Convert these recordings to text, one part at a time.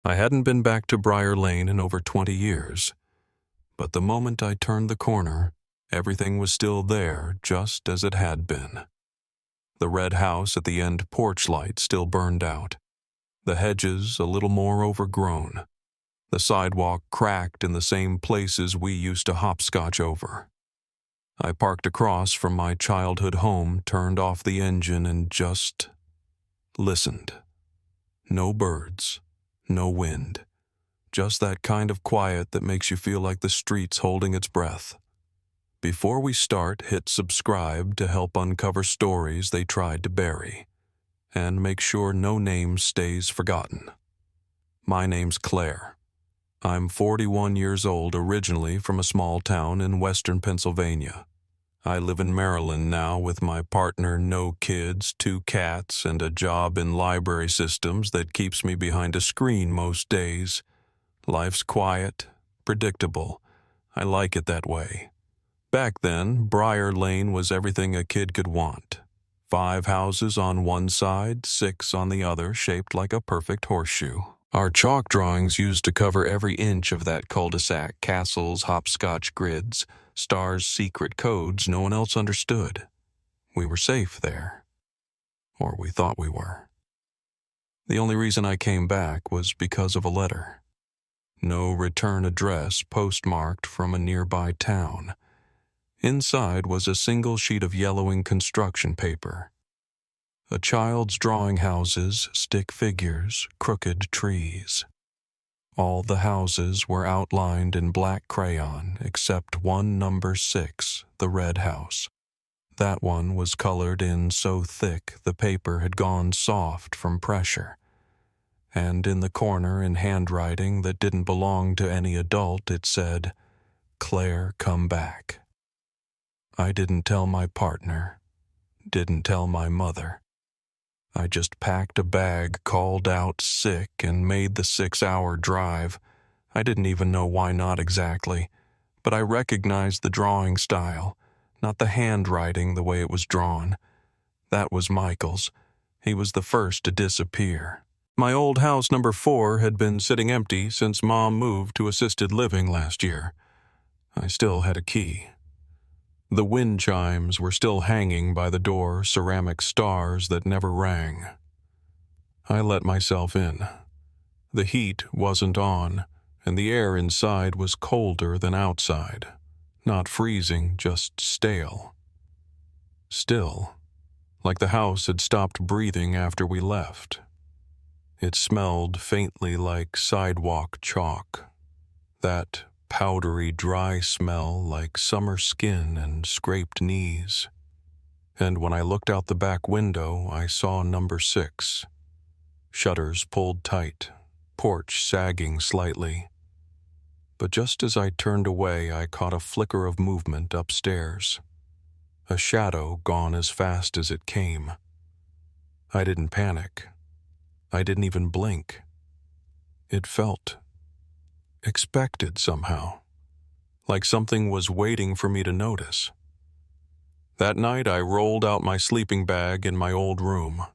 I hadn't been back to Briar Lane in over 20 years, but the moment I turned the corner, everything was still there just as it had been. The red house at the end porch light still burned out, the hedges a little more overgrown, the sidewalk cracked in the same places we used to hopscotch over. I parked across from my childhood home, turned off the engine, and just listened. No birds, no wind, just that kind of quiet that makes you feel like the street's holding its breath. Before we start, hit subscribe to help uncover stories they tried to bury, and make sure no name stays forgotten. My name's Claire. I'm 41 years old, originally from a small town in western Pennsylvania. I live in Maryland now with my partner, no kids, 2 cats, and a job in library systems that keeps me behind a screen most days. Life's quiet, predictable. I like it that way. Back then, Briar Lane was everything a kid could want. 5 houses on one side, 6 on the other, shaped like a perfect horseshoe. Our chalk drawings used to cover every inch of that cul-de-sac, castles, hopscotch grids, stars' secret codes no one else understood. We were safe there. Or we thought we were. The only reason I came back was because of a letter. No return address postmarked from a nearby town. Inside was a single sheet of yellowing construction paper. A child's drawing houses, stick figures, crooked trees. All the houses were outlined in black crayon except one number 6, the red house. That one was colored in so thick the paper had gone soft from pressure. And in the corner, in handwriting that didn't belong to any adult, it said, "Claire, come back." I didn't tell my partner, didn't tell my mother. I just packed a bag, called out sick, and made the 6-hour drive. I didn't even know why not exactly, but I recognized the drawing style, not the handwriting the way it was drawn. That was Michael's. He was the first to disappear. My old house number 4 had been sitting empty since Mom moved to assisted living last year. I still had a key. The wind chimes were still hanging by the door, ceramic stars that never rang. I let myself in. The heat wasn't on, and the air inside was colder than outside. Not freezing, just stale. Still, like the house had stopped breathing after we left. It smelled faintly like sidewalk chalk. That powdery, dry smell like summer skin and scraped knees. And when I looked out the back window, I saw number 6. Shutters pulled tight, porch sagging slightly. But just as I turned away, I caught a flicker of movement upstairs. A shadow gone as fast as it came. I didn't panic. I didn't even blink. It felt expected somehow, like something was waiting for me to notice. That night I rolled out my sleeping bag in my old room.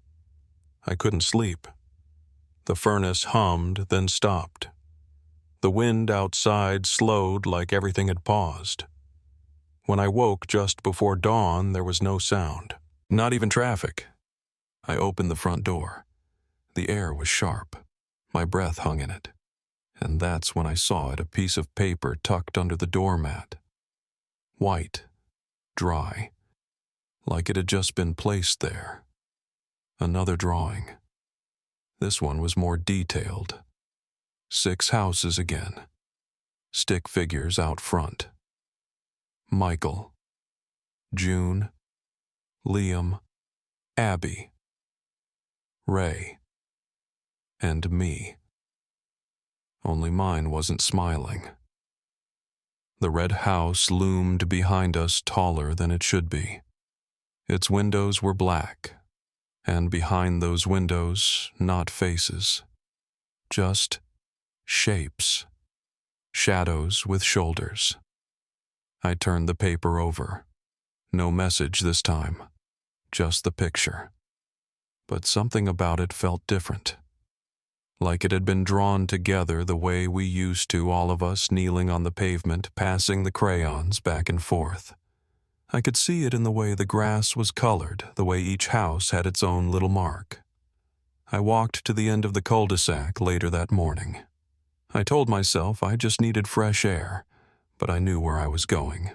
I couldn't sleep. The furnace hummed, then stopped. The wind outside slowed like everything had paused. When I woke just before dawn, there was no sound, not even traffic. I opened the front door. The air was sharp. My breath hung in it. And that's when I saw it, a piece of paper tucked under the doormat. White, dry, like it had just been placed there. Another drawing. This one was more detailed. 6 houses again. Stick figures out front. Michael, June, Liam, Abby, Ray, and me. Only mine wasn't smiling. The red house loomed behind us taller than it should be. Its windows were black, and behind those windows, not faces, just shapes, shadows with shoulders. I turned the paper over. No message this time, just the picture. But something about it felt different. like it had been drawn together the way we used to, all of us kneeling on the pavement, passing the crayons back and forth. I could see it in the way the grass was colored, the way each house had its own little mark. I walked to the end of the cul-de-sac later that morning. I told myself I just needed fresh air, but I knew where I was going.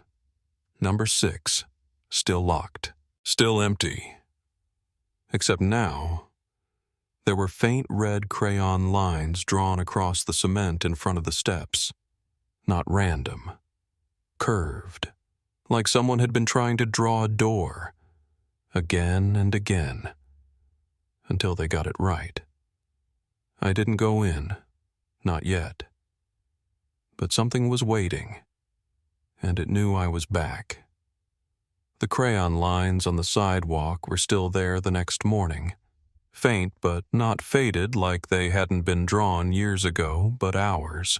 Number 6, still locked, still empty. Except now, there were faint red crayon lines drawn across the cement in front of the steps. Not random. Curved. Like someone had been trying to draw a door. Again and again. Until they got it right. I didn't go in. Not yet. But something was waiting. And it knew I was back. The crayon lines on the sidewalk were still there the next morning. Faint but not faded like they hadn't been drawn years ago, but hours.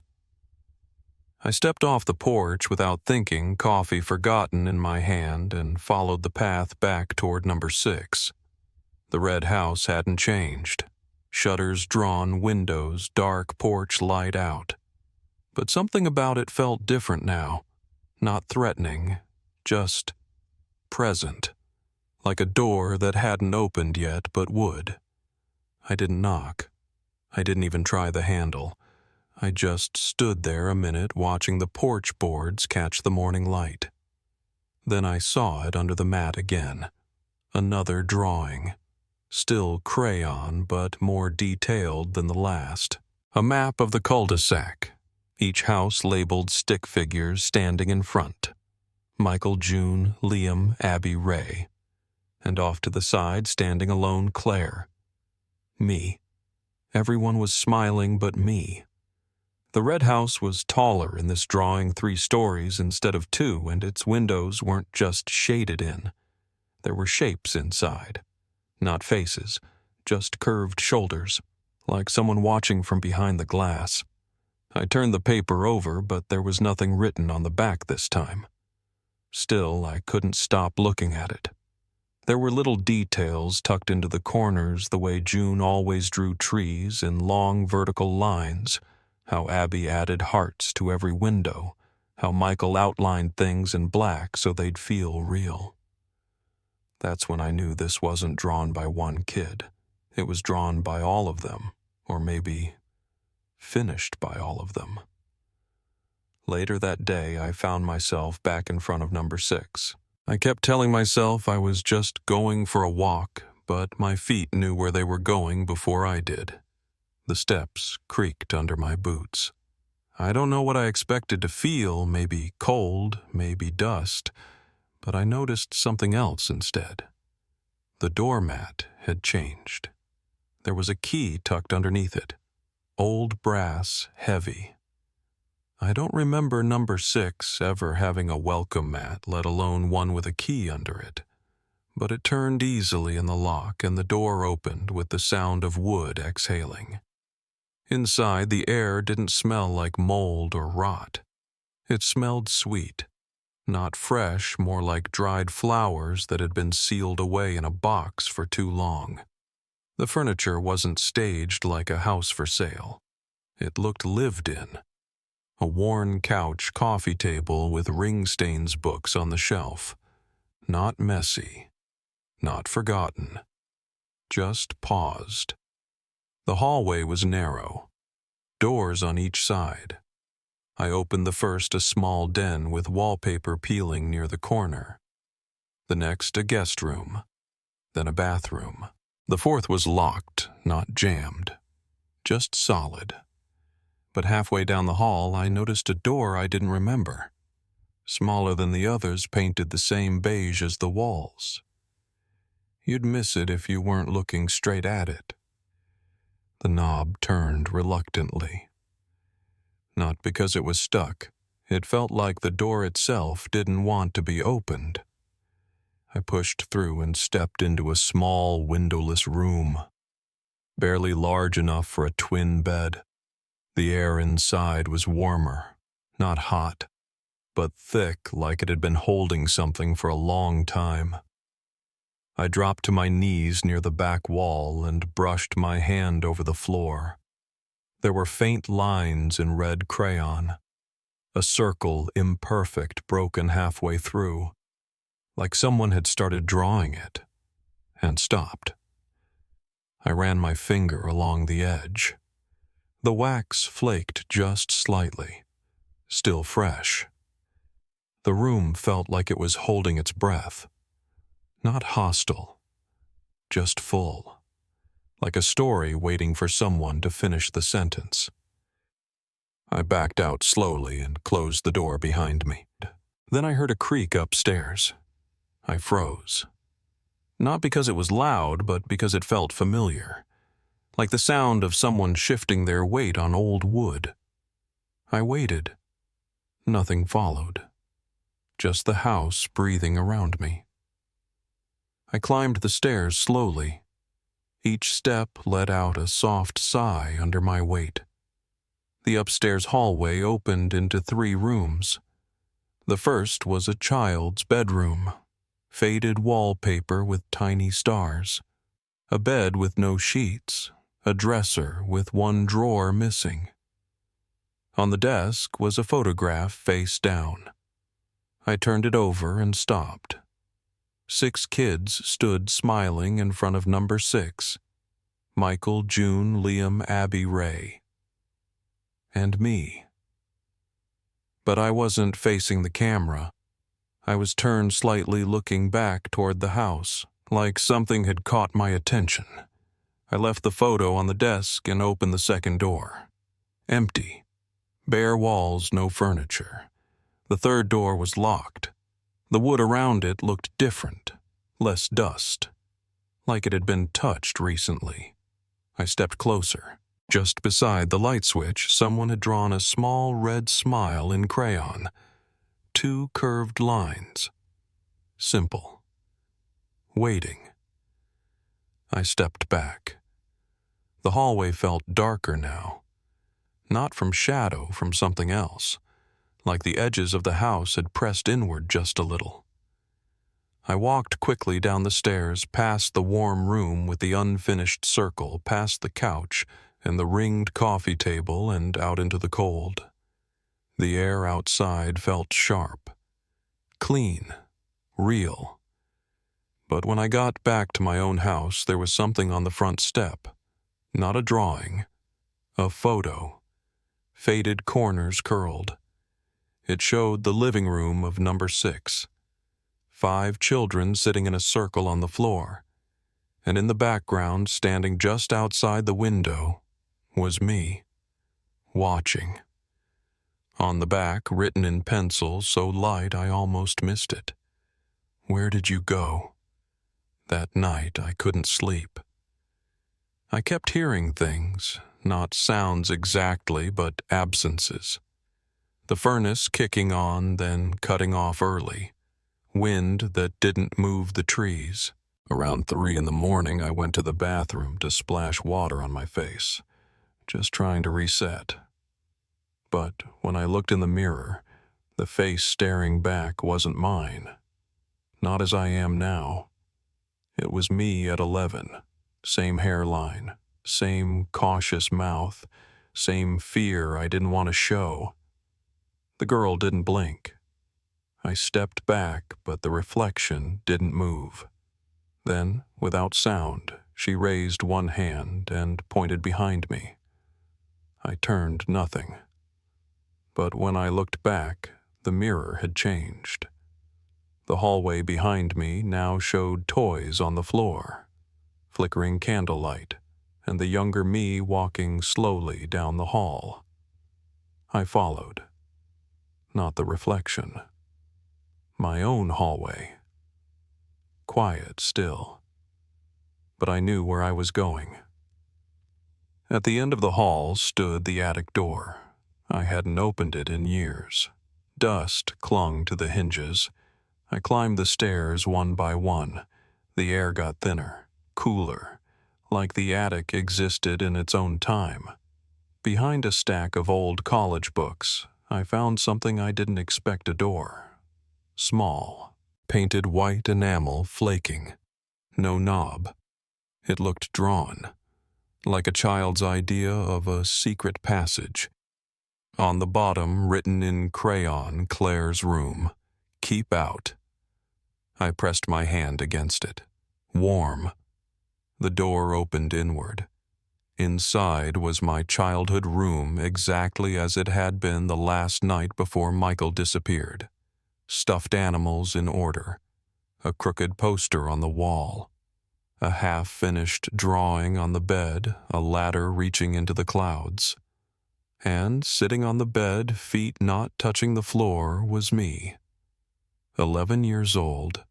I stepped off the porch without thinking, coffee forgotten in my hand, and followed the path back toward number 6. The red house hadn't changed. Shutters drawn, windows, dark porch light out. But something about it felt different now. Not threatening, just present. Like a door that hadn't opened yet but would. I didn't knock. I didn't even try the handle. I just stood there a minute watching the porch boards catch the morning light. Then I saw it under the mat again. Another drawing. Still crayon, but more detailed than the last. A map of the cul-de-sac. Each house labeled stick figures standing in front. Michael, June, Liam, Abby, Ray. And off to the side, standing alone, Claire. Me. Everyone was smiling but me. The red house was taller in this drawing, 3 stories instead of 2, and its windows weren't just shaded in. There were shapes inside. Not faces, just curved shoulders, like someone watching from behind the glass. I turned the paper over, but there was nothing written on the back this time. Still, I couldn't stop looking at it. There were little details tucked into the corners the way June always drew trees in long vertical lines, how Abby added hearts to every window, how Michael outlined things in black so they'd feel real. That's when I knew this wasn't drawn by one kid. It was drawn by all of them, or maybe finished by all of them. Later that day, I found myself back in front of number 6. I kept telling myself I was just going for a walk, but my feet knew where they were going before I did. The steps creaked under my boots. I don't know what I expected to feel, maybe cold, maybe dust, but I noticed something else instead. The doormat had changed. There was a key tucked underneath it. Old brass, heavy. I don't remember number 6 ever having a welcome mat, let alone one with a key under it. But it turned easily in the lock and the door opened with the sound of wood exhaling. Inside, the air didn't smell like mold or rot. It smelled sweet. Not fresh, more like dried flowers that had been sealed away in a box for too long. The furniture wasn't staged like a house for sale. It looked lived in. A worn couch, coffee table with ring stains books on the shelf. Not messy. Not forgotten. Just paused. The hallway was narrow. Doors on each side. I opened the first, a small den with wallpaper peeling near the corner. The next, a guest room. Then a bathroom. The fourth was locked, not jammed. Just solid. But halfway down the hall, I noticed a door I didn't remember. Smaller than the others, painted the same beige as the walls. You'd miss it if you weren't looking straight at it. The knob turned reluctantly. Not because it was stuck. It felt like the door itself didn't want to be opened. I pushed through and stepped into a small, windowless room. Barely large enough for a twin bed. The air inside was warmer, not hot, but thick like it had been holding something for a long time. I dropped to my knees near the back wall and brushed my hand over the floor. There were faint lines in red crayon, a circle imperfect broken halfway through, like someone had started drawing it and stopped. I ran my finger along the edge. The wax flaked just slightly, still fresh. The room felt like it was holding its breath. Not hostile, just full, like a story waiting for someone to finish the sentence. I backed out slowly and closed the door behind me. Then I heard a creak upstairs. I froze. Not because it was loud, but because it felt familiar, like the sound of someone shifting their weight on old wood. I waited. Nothing followed. Just the house breathing around me. I climbed the stairs slowly. Each step let out a soft sigh under my weight. The upstairs hallway opened into 3 rooms. The first was a child's bedroom, faded wallpaper with tiny stars, a bed with no sheets, a dresser with 1 drawer missing. On the desk was a photograph face down. I turned it over and stopped. 6 kids stood smiling in front of number 6, Michael, June, Liam, Abby, Ray. And me. But I wasn't facing the camera. I was turned slightly looking back toward the house, like something had caught my attention. I left the photo on the desk and opened the second door. Empty. Bare walls, no furniture. The third door was locked. The wood around it looked different, less dust, like it had been touched recently. I stepped closer. Just beside the light switch, someone had drawn a small red smile in crayon. 2 curved lines. Simple. Waiting. I stepped back. The hallway felt darker now. Not from shadow, from something else. Like the edges of the house had pressed inward just a little. I walked quickly down the stairs, past the warm room with the unfinished circle, past the couch and the ringed coffee table, and out into the cold. The air outside felt sharp, clean, real. But when I got back to my own house, there was something on the front step. Not a drawing, a photo. Faded corners curled. It showed the living room of number 6. 5 children sitting in a circle on the floor. And in the background, standing just outside the window, was me, watching. On the back, written in pencil, so light I almost missed it. Where did you go? That night I couldn't sleep. I kept hearing things, not sounds exactly, but absences. The furnace kicking on, then cutting off early. Wind that didn't move the trees. Around 3 in the morning, I went to the bathroom to splash water on my face, just trying to reset. But when I looked in the mirror, the face staring back wasn't mine. Not as I am now. It was me at 11. Same hairline, same cautious mouth, same fear I didn't want to show. The girl didn't blink. I stepped back, but the reflection didn't move. Then, without sound, she raised one hand and pointed behind me. I turned nothing. But when I looked back, the mirror had changed. The hallway behind me now showed toys on the floor, flickering candlelight, and the younger me walking slowly down the hall. I followed. Not the reflection. My own hallway. Quiet still. But I knew where I was going. At the end of the hall stood the attic door. I hadn't opened it in years. Dust clung to the hinges. I climbed the stairs one by one. The air got thinner, cooler, like the attic existed in its own time. Behind a stack of old college books, I found something I didn't expect: a door. Small, painted white enamel flaking. No knob. It looked drawn. like a child's idea of a secret passage. On the bottom, written in crayon, Claire's room. Keep out. I pressed my hand against it. Warm. The door opened inward. Inside was my childhood room exactly as it had been the last night before Michael disappeared. Stuffed animals in order. A crooked poster on the wall. A half-finished drawing on the bed, a ladder reaching into the clouds. And sitting on the bed, feet not touching the floor, was me. 11 years old,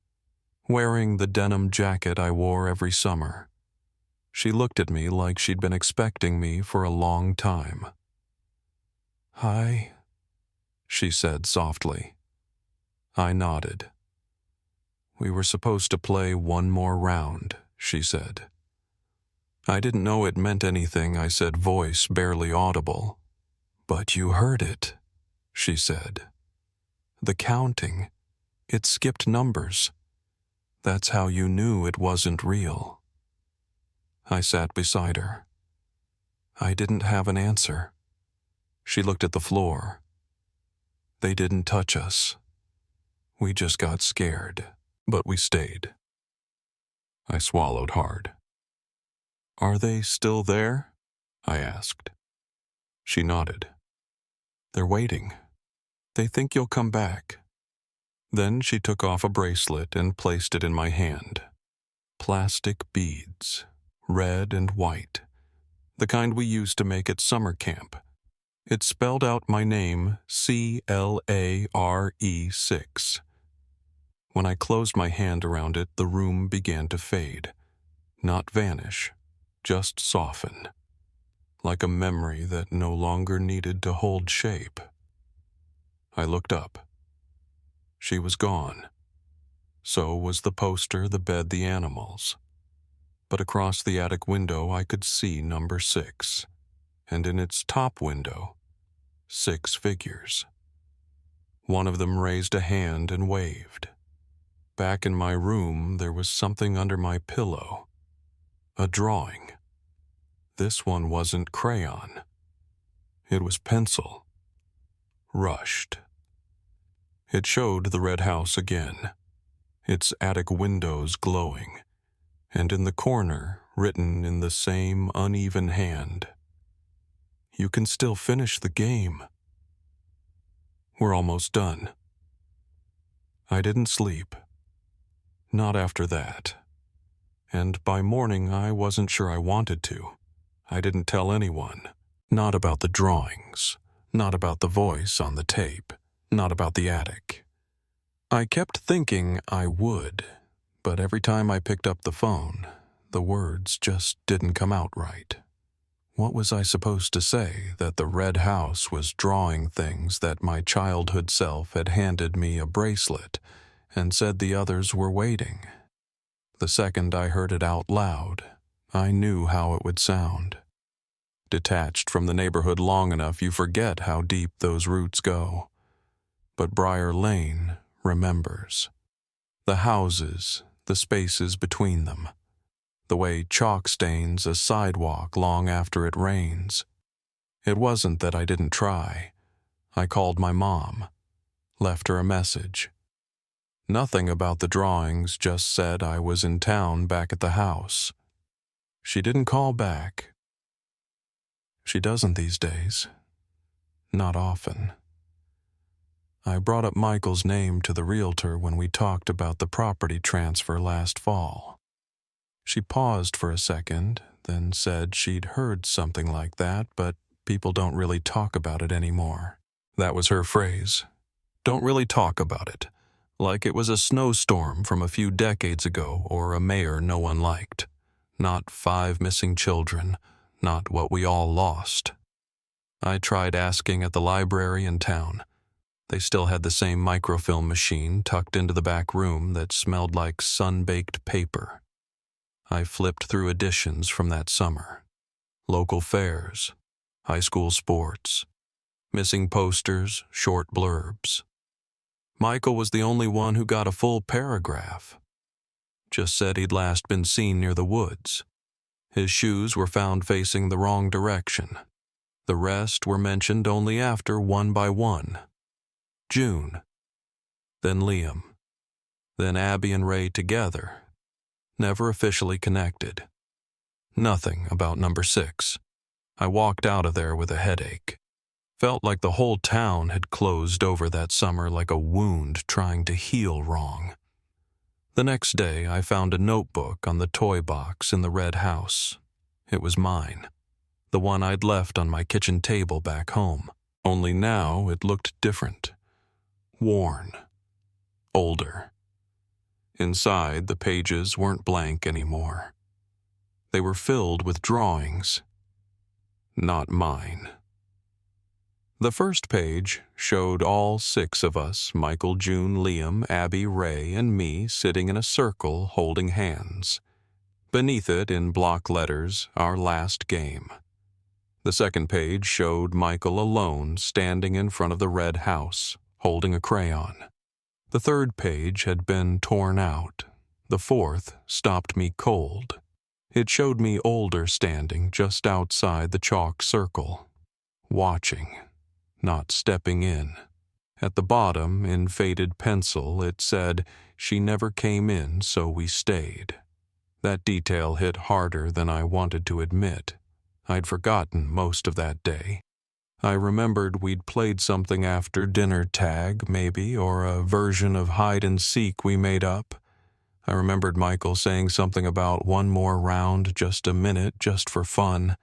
wearing the denim jacket I wore every summer. She looked at me like she'd been expecting me for a long time. "Hi," she said softly. I nodded. "We were supposed to play one more round," she said. I didn't know it meant anything, I said, voice barely audible. "But you heard it," she said. "The counting. It skipped numbers. That's how you knew it wasn't real." I sat beside her. I didn't have an answer. She looked at the floor. "They didn't touch us. We just got scared, but we stayed." I swallowed hard. "Are they still there?" I asked. She nodded. "They're waiting. They think you'll come back." Then she took off a bracelet and placed it in my hand. Plastic beads, red and white, the kind we used to make at summer camp. It spelled out my name, CLARE6. When I closed my hand around it, the room began to fade. Not vanish, just soften. Like a memory that no longer needed to hold shape. I looked up. She was gone. So was the poster, the bed, the animals. But across the attic window I could see number 6, and in its top window, 6 figures. One of them raised a hand and waved. Back in my room, there was something under my pillow. A drawing. This one wasn't crayon. It was pencil. Rushed. It showed the red house again, its attic windows glowing, and in the corner, written in the same uneven hand, "You can still finish the game. We're almost done." I didn't sleep. Not after that. And by morning I wasn't sure I wanted to. I didn't tell anyone. Not about the drawings. Not about the voice on the tape. Not about the attic. I kept thinking I would, but every time I picked up the phone, the words just didn't come out right. What was I supposed to say? That the red house was drawing things, that my childhood self had handed me a bracelet and said the others were waiting. The second I heard it out loud, I knew how it would sound. Detached from the neighborhood long enough, you forget how deep those roots go. But Briar Lane remembers. The houses, the spaces between them. The way chalk stains a sidewalk long after it rains. It wasn't that I didn't try. I called my mom. Left her a message. Nothing about the drawings, just said I was in town back at the house. She didn't call back. She doesn't these days. Not often. I brought up Michael's name to the realtor when we talked about the property transfer last fall. She paused for a second, then said she'd heard something like that, but people don't really talk about it anymore. That was her phrase. Don't really talk about it. Like it was a snowstorm from a few decades ago or a mayor no one liked. Not 5 missing children, not what we all lost. I tried asking at the library in town. They still had the same microfilm machine tucked into the back room that smelled like sun-baked paper. I flipped through editions from that summer. Local fairs, high school sports, missing posters, short blurbs. Michael was the only one who got a full paragraph. Just said he'd last been seen near the woods. His shoes were found facing the wrong direction. The rest were mentioned only after one by one. June, then Liam, then Abby and Ray together, never officially connected. Nothing about number 6. I walked out of there with a headache. Felt like the whole town had closed over that summer like a wound trying to heal wrong. The next day, I found a notebook on the toy box in the red house. It was mine, the one I'd left on my kitchen table back home. Only now it looked different. Worn. Older. Inside, the pages weren't blank anymore. They were filled with drawings. Not mine. The first page showed all 6 of us, Michael, June, Liam, Abby, Ray, and me, sitting in a circle holding hands. Beneath it, in block letters, our last game. The second page showed Michael alone, standing in front of the red house, holding a crayon. The third page had been torn out. The fourth stopped me cold. It showed me older standing just outside the chalk circle, watching. Not stepping in. At the bottom, in faded pencil, it said, "She never came in, so we stayed." That detail hit harder than I wanted to admit. I'd forgotten most of that day. I remembered we'd played something after dinner, tag, maybe, or a version of hide and seek we made up. I remembered Michael saying something about one more round, just a minute, just for fun.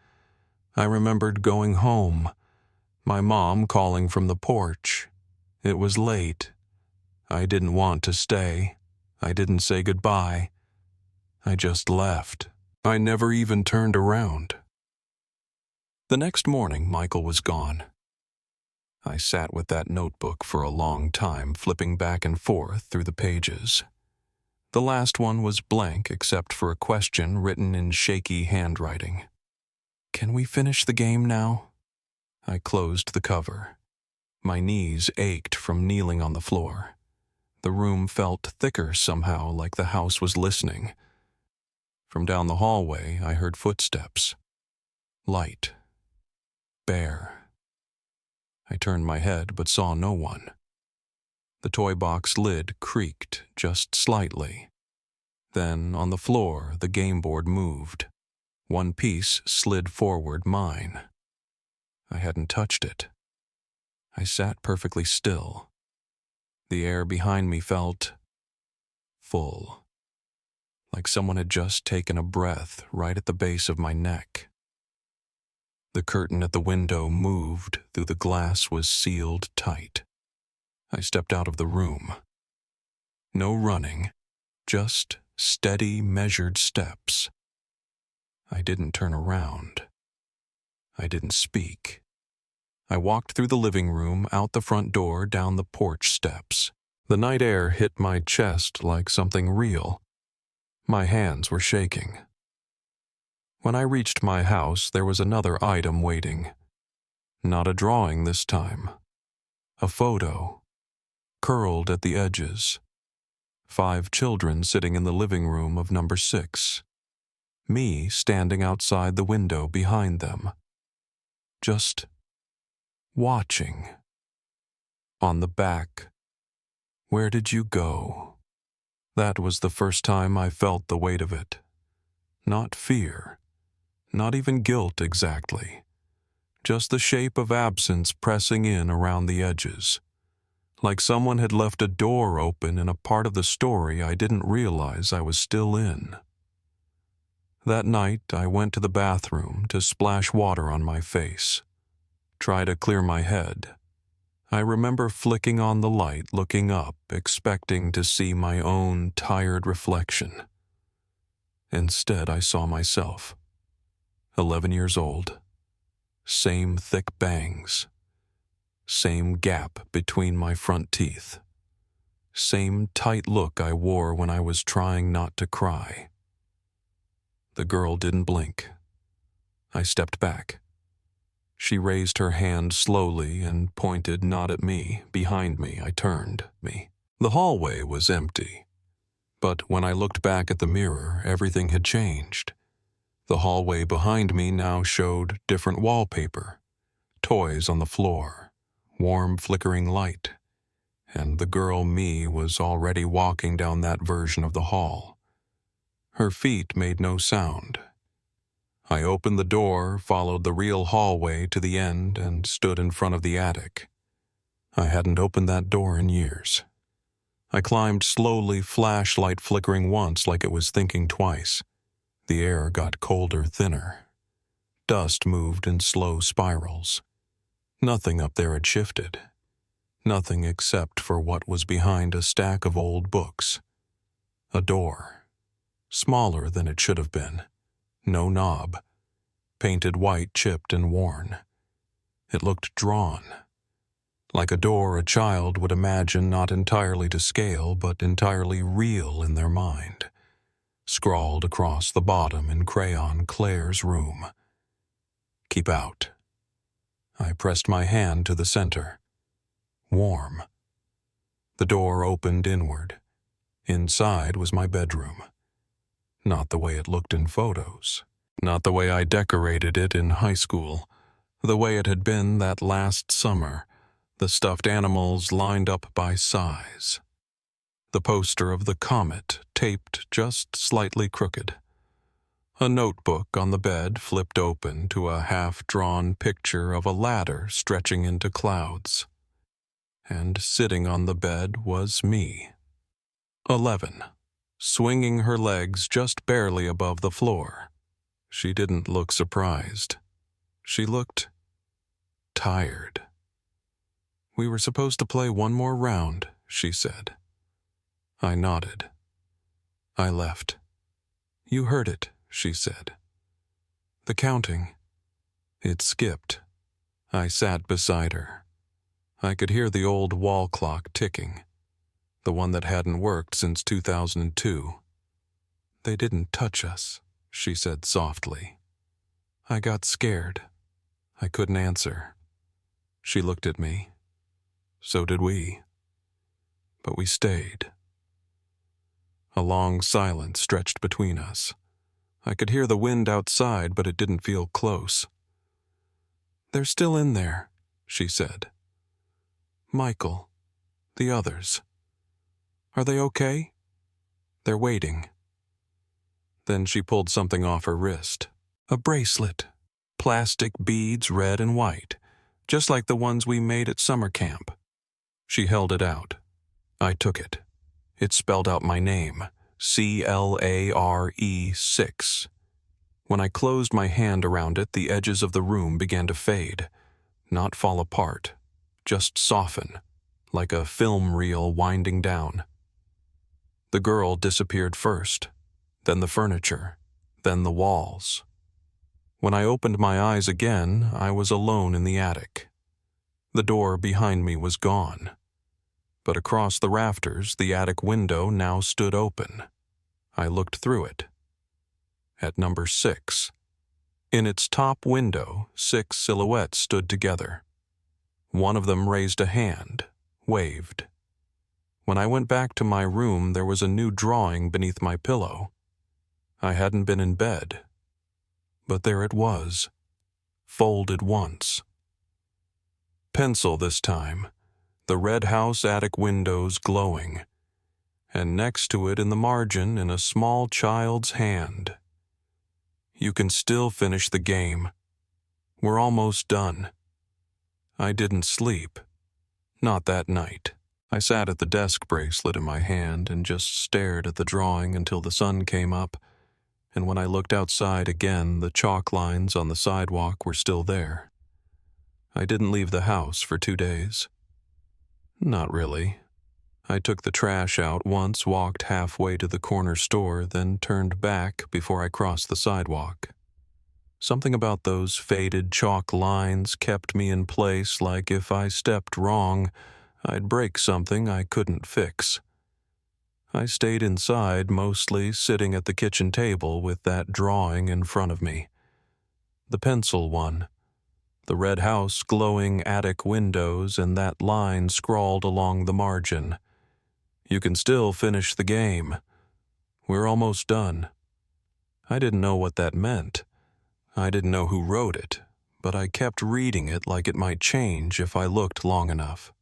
I remembered going home. My mom calling from the porch. It was late. I didn't want to stay. I didn't say goodbye. I just left. I never even turned around. The next morning, Michael was gone. I sat with that notebook for a long time, flipping back and forth through the pages. The last one was blank except for a question written in shaky handwriting. "Can we finish the game now?" I closed the cover. My knees ached from kneeling on the floor. The room felt thicker somehow, like the house was listening. From down the hallway, I heard footsteps. Light. Bare. I turned my head but saw no one. The toy box lid creaked just slightly. Then, on the floor, the game board moved. One piece slid forward mine. I hadn't touched it. I sat perfectly still. The air behind me felt full, like someone had just taken a breath right at the base of my neck. The curtain at the window moved, though the glass was sealed tight. I stepped out of the room. No running, just steady, measured steps. I didn't turn around. I didn't speak. I walked through the living room, out the front door, down the porch steps. The night air hit my chest like something real. My hands were shaking. When I reached my house, there was another item waiting. Not a drawing this time. A photo, curled at the edges. 5 children sitting in the living room of number 6. Me standing outside the window behind them. Just watching. On the back, "Where did you go?" That was the first time I felt the weight of it. Not fear, not even guilt exactly. Just the shape of absence pressing in around the edges. Like someone had left a door open in a part of the story I didn't realize I was still in. That night, I went to the bathroom to splash water on my face. Try to clear my head. I remember flicking on the light, looking up, expecting to see my own tired reflection. Instead, I saw myself. 11 years old. Same thick bangs. Same gap between my front teeth. Same tight look I wore when I was trying not to cry. The girl didn't blink. I stepped back. She raised her hand slowly and pointed not at me. Behind me, I turned me. The hallway was empty. But when I looked back at the mirror, everything had changed. The hallway behind me now showed different wallpaper, toys on the floor, warm flickering light, and the girl me was already walking down that version of the hall. Her feet made no sound. I opened the door, followed the real hallway to the end, and stood in front of the attic. I hadn't opened that door in years. I climbed slowly, flashlight flickering once like it was thinking twice. The air got colder, thinner. Dust moved in slow spirals. Nothing up there had shifted. Nothing except for what was behind a stack of old books. A door. Smaller than it should have been. No knob. Painted white, chipped and worn. It looked drawn. Like a door a child would imagine not entirely to scale, but entirely real in their mind. Scrawled across the bottom in crayon, Claire's room. Keep out. I pressed my hand to the center. Warm. The door opened inward. Inside was my bedroom. Not the way it looked in photos. Not the way I decorated it in high school. The way it had been that last summer. The stuffed animals lined up by size. The poster of the comet taped just slightly crooked. A notebook on the bed flipped open to a half-drawn picture of a ladder stretching into clouds. And sitting on the bed was me. 11, swinging her legs just barely above the floor. She didn't look surprised. She looked tired. We were supposed to play one more round, she said. I nodded. I left. You heard it, she said. The counting. It skipped. I sat beside her. I could hear the old wall clock ticking, the one that hadn't worked since 2002. They didn't touch us, she said softly. I got scared. I couldn't answer. She looked at me. So did we. But we stayed. A long silence stretched between us. I could hear the wind outside, but it didn't feel close. They're still in there, she said. Michael, the others. Are they okay? They're waiting. Then she pulled something off her wrist. A bracelet. Plastic beads, red and white, just like the ones we made at summer camp. She held it out. I took it. It spelled out my name, CLARE 6. When I closed my hand around it, the edges of the room began to fade, not fall apart, just soften, like a film reel winding down. The girl disappeared first, then the furniture, then the walls. When I opened my eyes again, I was alone in the attic. The door behind me was gone. But across the rafters, the attic window now stood open. I looked through it. At number 6. In its top window, 6 silhouettes stood together. One of them raised a hand, waved. When I went back to my room, there was a new drawing beneath my pillow. I hadn't been in bed. But there it was, folded once. Pencil this time. The red house attic windows glowing, and next to it in the margin in a small child's hand. You can still finish the game. We're almost done. I didn't sleep. Not that night. I sat at the desk, bracelet in my hand, and just stared at the drawing until the sun came up, and when I looked outside again, the chalk lines on the sidewalk were still there. I didn't leave the house for 2 days. Not really. I took the trash out once, walked halfway to the corner store, then turned back before I crossed the sidewalk. Something about those faded chalk lines kept me in place, like if I stepped wrong, I'd break something I couldn't fix. I stayed inside, mostly sitting at the kitchen table with that drawing in front of me. The pencil one. The red house glowing attic windows and that line scrawled along the margin. You can still finish the game. We're almost done. I didn't know what that meant. I didn't know who wrote it, but I kept reading it like it might change if I looked long enough.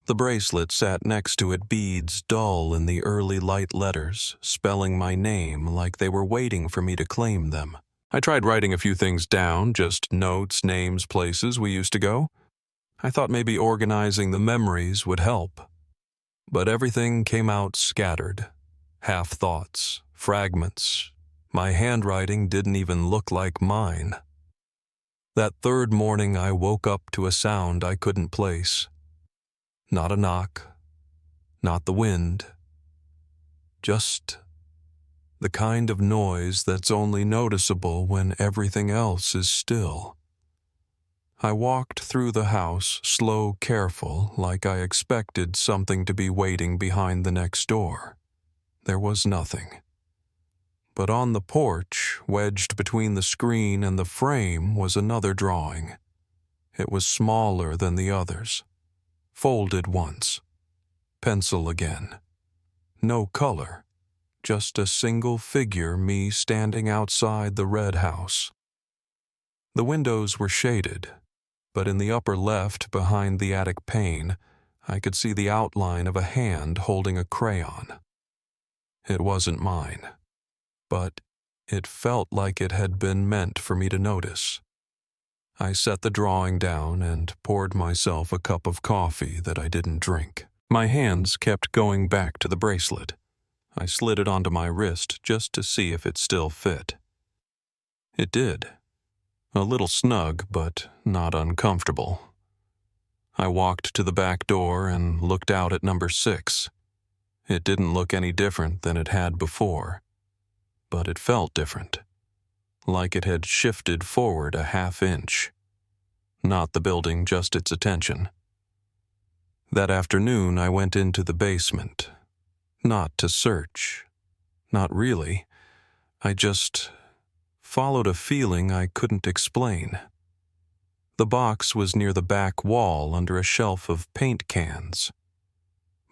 The bracelet sat next to it, beads dull in the early light letters, spelling my name like they were waiting for me to claim them. I tried writing a few things down, just notes, names, places we used to go. I thought maybe organizing the memories would help. But everything came out scattered. Half-thoughts, fragments. My handwriting didn't even look like mine. That third morning I woke up to a sound I couldn't place. Not a knock, not the wind. Just the kind of noise that's only noticeable when everything else is still. I walked through the house, slow, careful, like I expected something to be waiting behind the next door. There was nothing. But on the porch, wedged between the screen and the frame, was another drawing. It was smaller than the others. Folded once. Pencil again. No color. Just a single figure, me standing outside the red house. The windows were shaded, but in the upper left, behind the attic pane, I could see the outline of a hand holding a crayon. It wasn't mine, but it felt like it had been meant for me to notice. I set the drawing down and poured myself a cup of coffee that I didn't drink. My hands kept going back to the bracelet. I slid it onto my wrist just to see if it still fit. It did. A little snug, but not uncomfortable. I walked to the back door and looked out at number 6. It didn't look any different than it had before, but it felt different, like it had shifted forward a half-inch. Not the building, just its attention. That afternoon I went into the basement. Not to search. Not really. I just followed a feeling I couldn't explain. The box was near the back wall under a shelf of paint cans.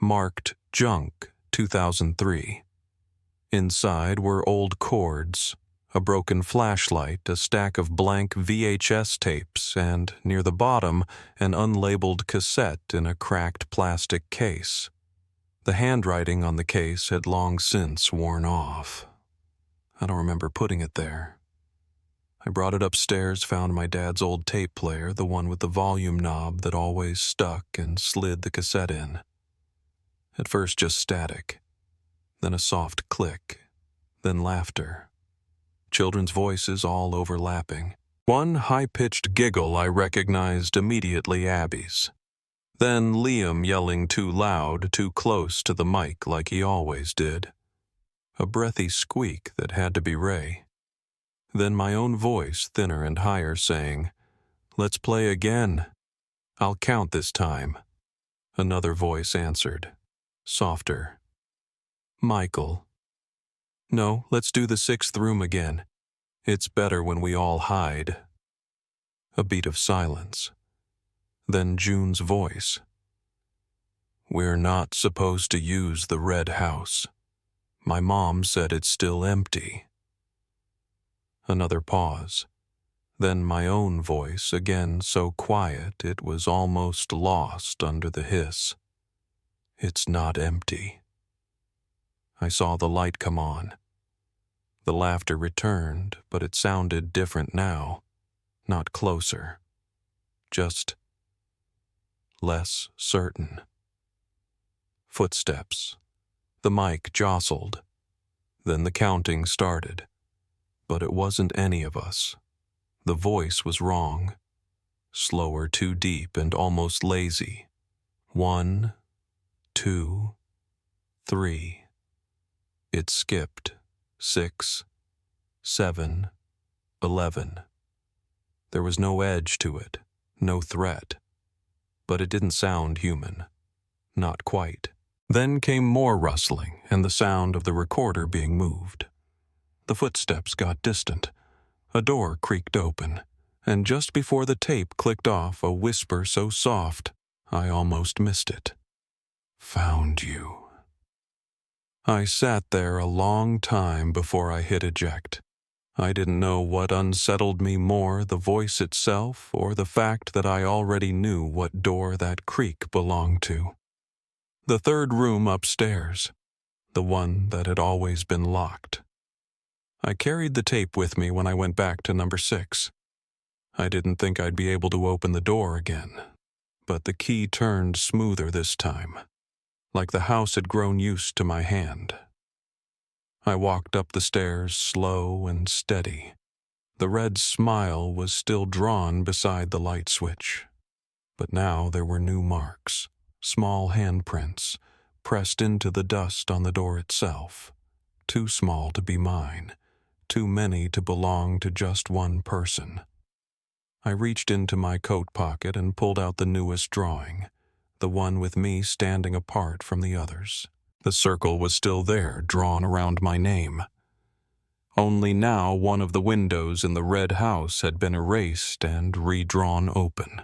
Marked Junk 2003. Inside were old cords, a broken flashlight, a stack of blank VHS tapes, and near the bottom, an unlabeled cassette in a cracked plastic case. The handwriting on the case had long since worn off. I don't remember putting it there. I brought it upstairs, found my dad's old tape player, the one with the volume knob that always stuck, and slid the cassette in. At first just static, then a soft click, then laughter. Children's voices all overlapping. One high-pitched giggle I recognized immediately Abby's. Then Liam yelling too loud, too close to the mic like he always did. A breathy squeak that had to be Ray. Then my own voice, thinner and higher, saying, "Let's play again. I'll count this time." Another voice answered, softer. "Michael." "No, let's do the 6th room again. It's better when we all hide." A beat of silence. Then June's voice. "We're not supposed to use the red house. My mom said it's still empty." Another pause. Then my own voice, again so quiet it was almost lost under the hiss. "It's not empty." I saw the light come on. The laughter returned, but it sounded different now. Not closer. Just less certain. Footsteps. The mic jostled. Then the counting started. But it wasn't any of us. The voice was wrong. Slower, too deep, and almost lazy. 1, 2, 3. It skipped. 6, 7, 11. There was no edge to it, no threat. But it didn't sound human. Not quite. Then came more rustling and the sound of the recorder being moved. The footsteps got distant. A door creaked open, and just before the tape clicked off, a whisper so soft I almost missed it. "Found you." I sat there a long time before I hit eject. I didn't know what unsettled me more, the voice itself or the fact that I already knew what door that creak belonged to. The third room upstairs, the one that had always been locked. I carried the tape with me when I went back to number 6. I didn't think I'd be able to open the door again, but the key turned smoother this time, like the house had grown used to my hand. I walked up the stairs slow and steady. The red smile was still drawn beside the light switch, but now there were new marks, small handprints, pressed into the dust on the door itself. Too small to be mine, too many to belong to just one person. I reached into my coat pocket and pulled out the newest drawing, the one with me standing apart from the others. The circle was still there, drawn around my name. Only now one of the windows in the red house had been erased and redrawn open.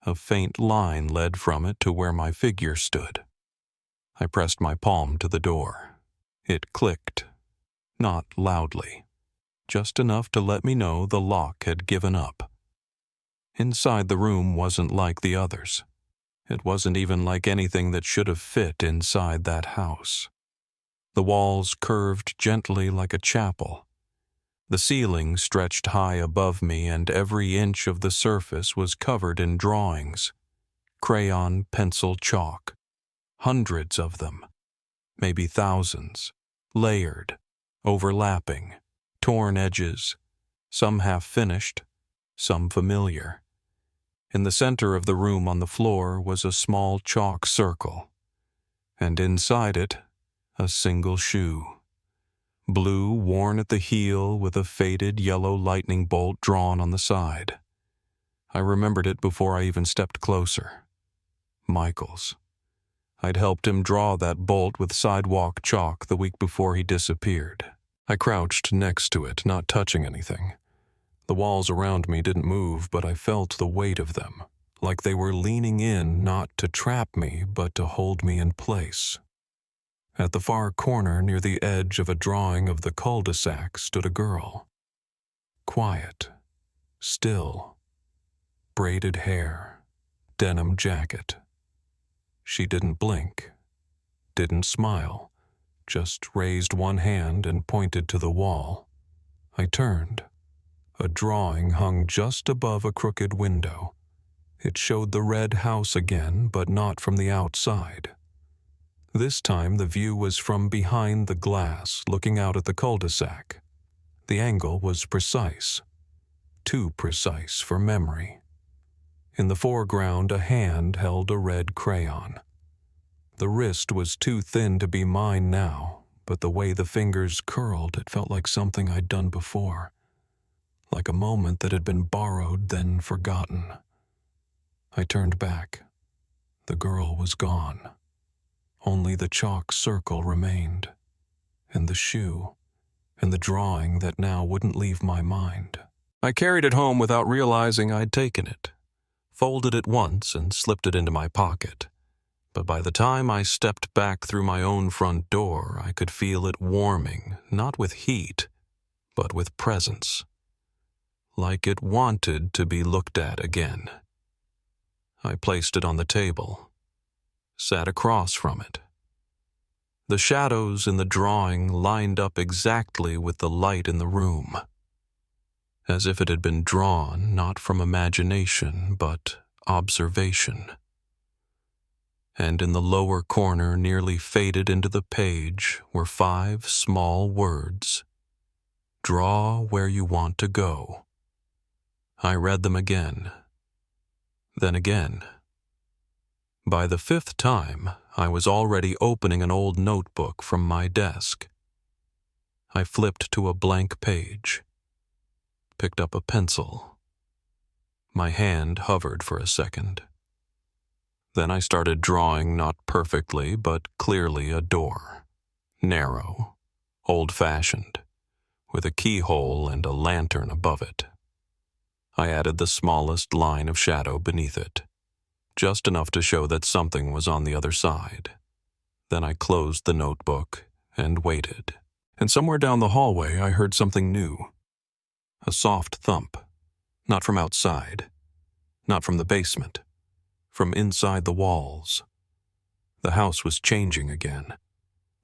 A faint line led from it to where my figure stood. I pressed my palm to the door. It clicked, not loudly, just enough to let me know the lock had given up. Inside the room wasn't like the others. It wasn't even like anything that should have fit inside that house. The walls curved gently like a chapel. The ceiling stretched high above me, and every inch of the surface was covered in drawings. Crayon, pencil, chalk. Hundreds of them. Maybe thousands. Layered. Overlapping. Torn edges. Some half-finished. Some familiar. In the center of the room on the floor was a small chalk circle, and inside it, a single shoe. Blue, worn at the heel with a faded yellow lightning bolt drawn on the side. I remembered it before I even stepped closer. Michael's. I'd helped him draw that bolt with sidewalk chalk the week before he disappeared. I crouched next to it, not touching anything. The walls around me didn't move, but I felt the weight of them, like they were leaning in not to trap me, but to hold me in place. At the far corner, near the edge of a drawing of the cul-de-sac, stood a girl. Quiet, still, braided hair, denim jacket. She didn't blink, didn't smile, just raised one hand and pointed to the wall. I turned. A drawing hung just above a crooked window. It showed the red house again, but not from the outside. This time the view was from behind the glass, looking out at the cul-de-sac. The angle was precise. Too precise for memory. In the foreground, a hand held a red crayon. The wrist was too thin to be mine now, but the way the fingers curled, it felt like something I'd done before. Like a moment that had been borrowed, then forgotten. I turned back. The girl was gone. Only the chalk circle remained, and the shoe, and the drawing that now wouldn't leave my mind. I carried it home without realizing I'd taken it, folded it once and slipped it into my pocket. But by the time I stepped back through my own front door, I could feel it warming, not with heat, but with presence. Like it wanted to be looked at again. I placed it on the table, sat across from it. The shadows in the drawing lined up exactly with the light in the room, as if it had been drawn not from imagination but observation. And in the lower corner, nearly faded into the page, were 5 small words. Draw where you want to go. I read them again, then again. By the 5th time, I was already opening an old notebook from my desk. I flipped to a blank page, picked up a pencil. My hand hovered for a second. Then I started drawing, not perfectly, but clearly, a door. Narrow, old-fashioned, with a keyhole and a lantern above it. I added the smallest line of shadow beneath it, just enough to show that something was on the other side. Then I closed the notebook and waited. And somewhere down the hallway I heard something new. A soft thump. Not from outside. Not from the basement. From inside the walls. The house was changing again.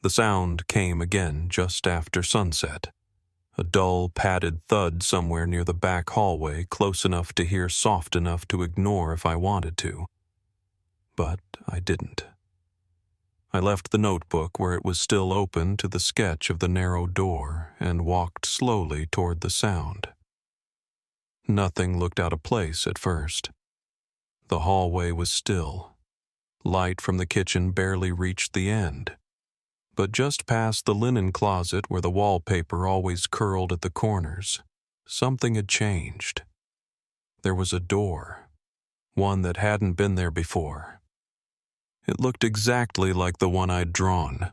The sound came again just after sunset. A dull, padded thud somewhere near the back hallway, close enough to hear, soft enough to ignore if I wanted to. But I didn't. I left the notebook where it was still open to the sketch of the narrow door and walked slowly toward the sound. Nothing looked out of place at first. The hallway was still. Light from the kitchen barely reached the end. But just past the linen closet where the wallpaper always curled at the corners, something had changed. There was a door, one that hadn't been there before. It looked exactly like the one I'd drawn.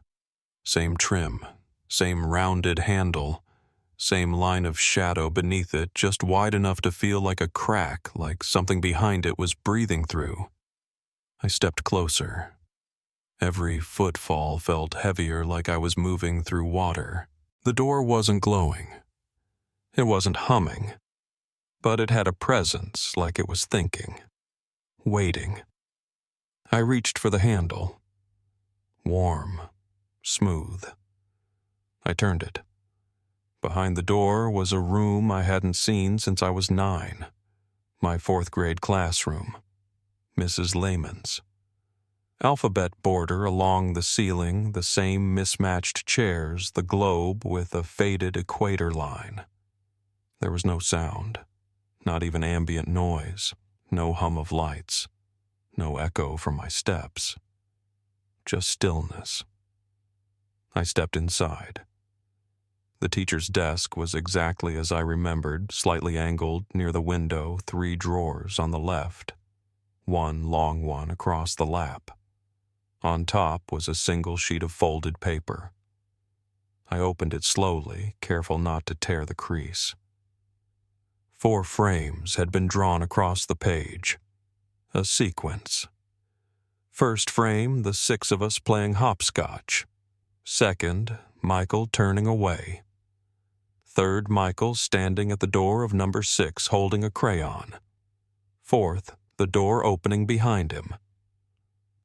Same trim, same rounded handle, same line of shadow beneath it, just wide enough to feel like a crack, like something behind it was breathing through. I stepped closer. Every footfall felt heavier, like I was moving through water. The door wasn't glowing. It wasn't humming. But it had a presence, like it was thinking. Waiting. I reached for the handle. Warm. Smooth. I turned it. Behind the door was a room I hadn't seen since I was 9. My 4th grade classroom. Mrs. Lehman's. Alphabet border along the ceiling, the same mismatched chairs, the globe with a faded equator line. There was no sound, not even ambient noise, no hum of lights, no echo from my steps. Just stillness. I stepped inside. The teacher's desk was exactly as I remembered, slightly angled near the window, 3 drawers on the left, one long one across the lap. On top was a single sheet of folded paper. I opened it slowly, careful not to tear the crease. 4 frames had been drawn across the page. A sequence. First frame, the 6 of us playing hopscotch. Second, Michael turning away. Third, Michael standing at the door of number 6 holding a crayon. Fourth, the door opening behind him.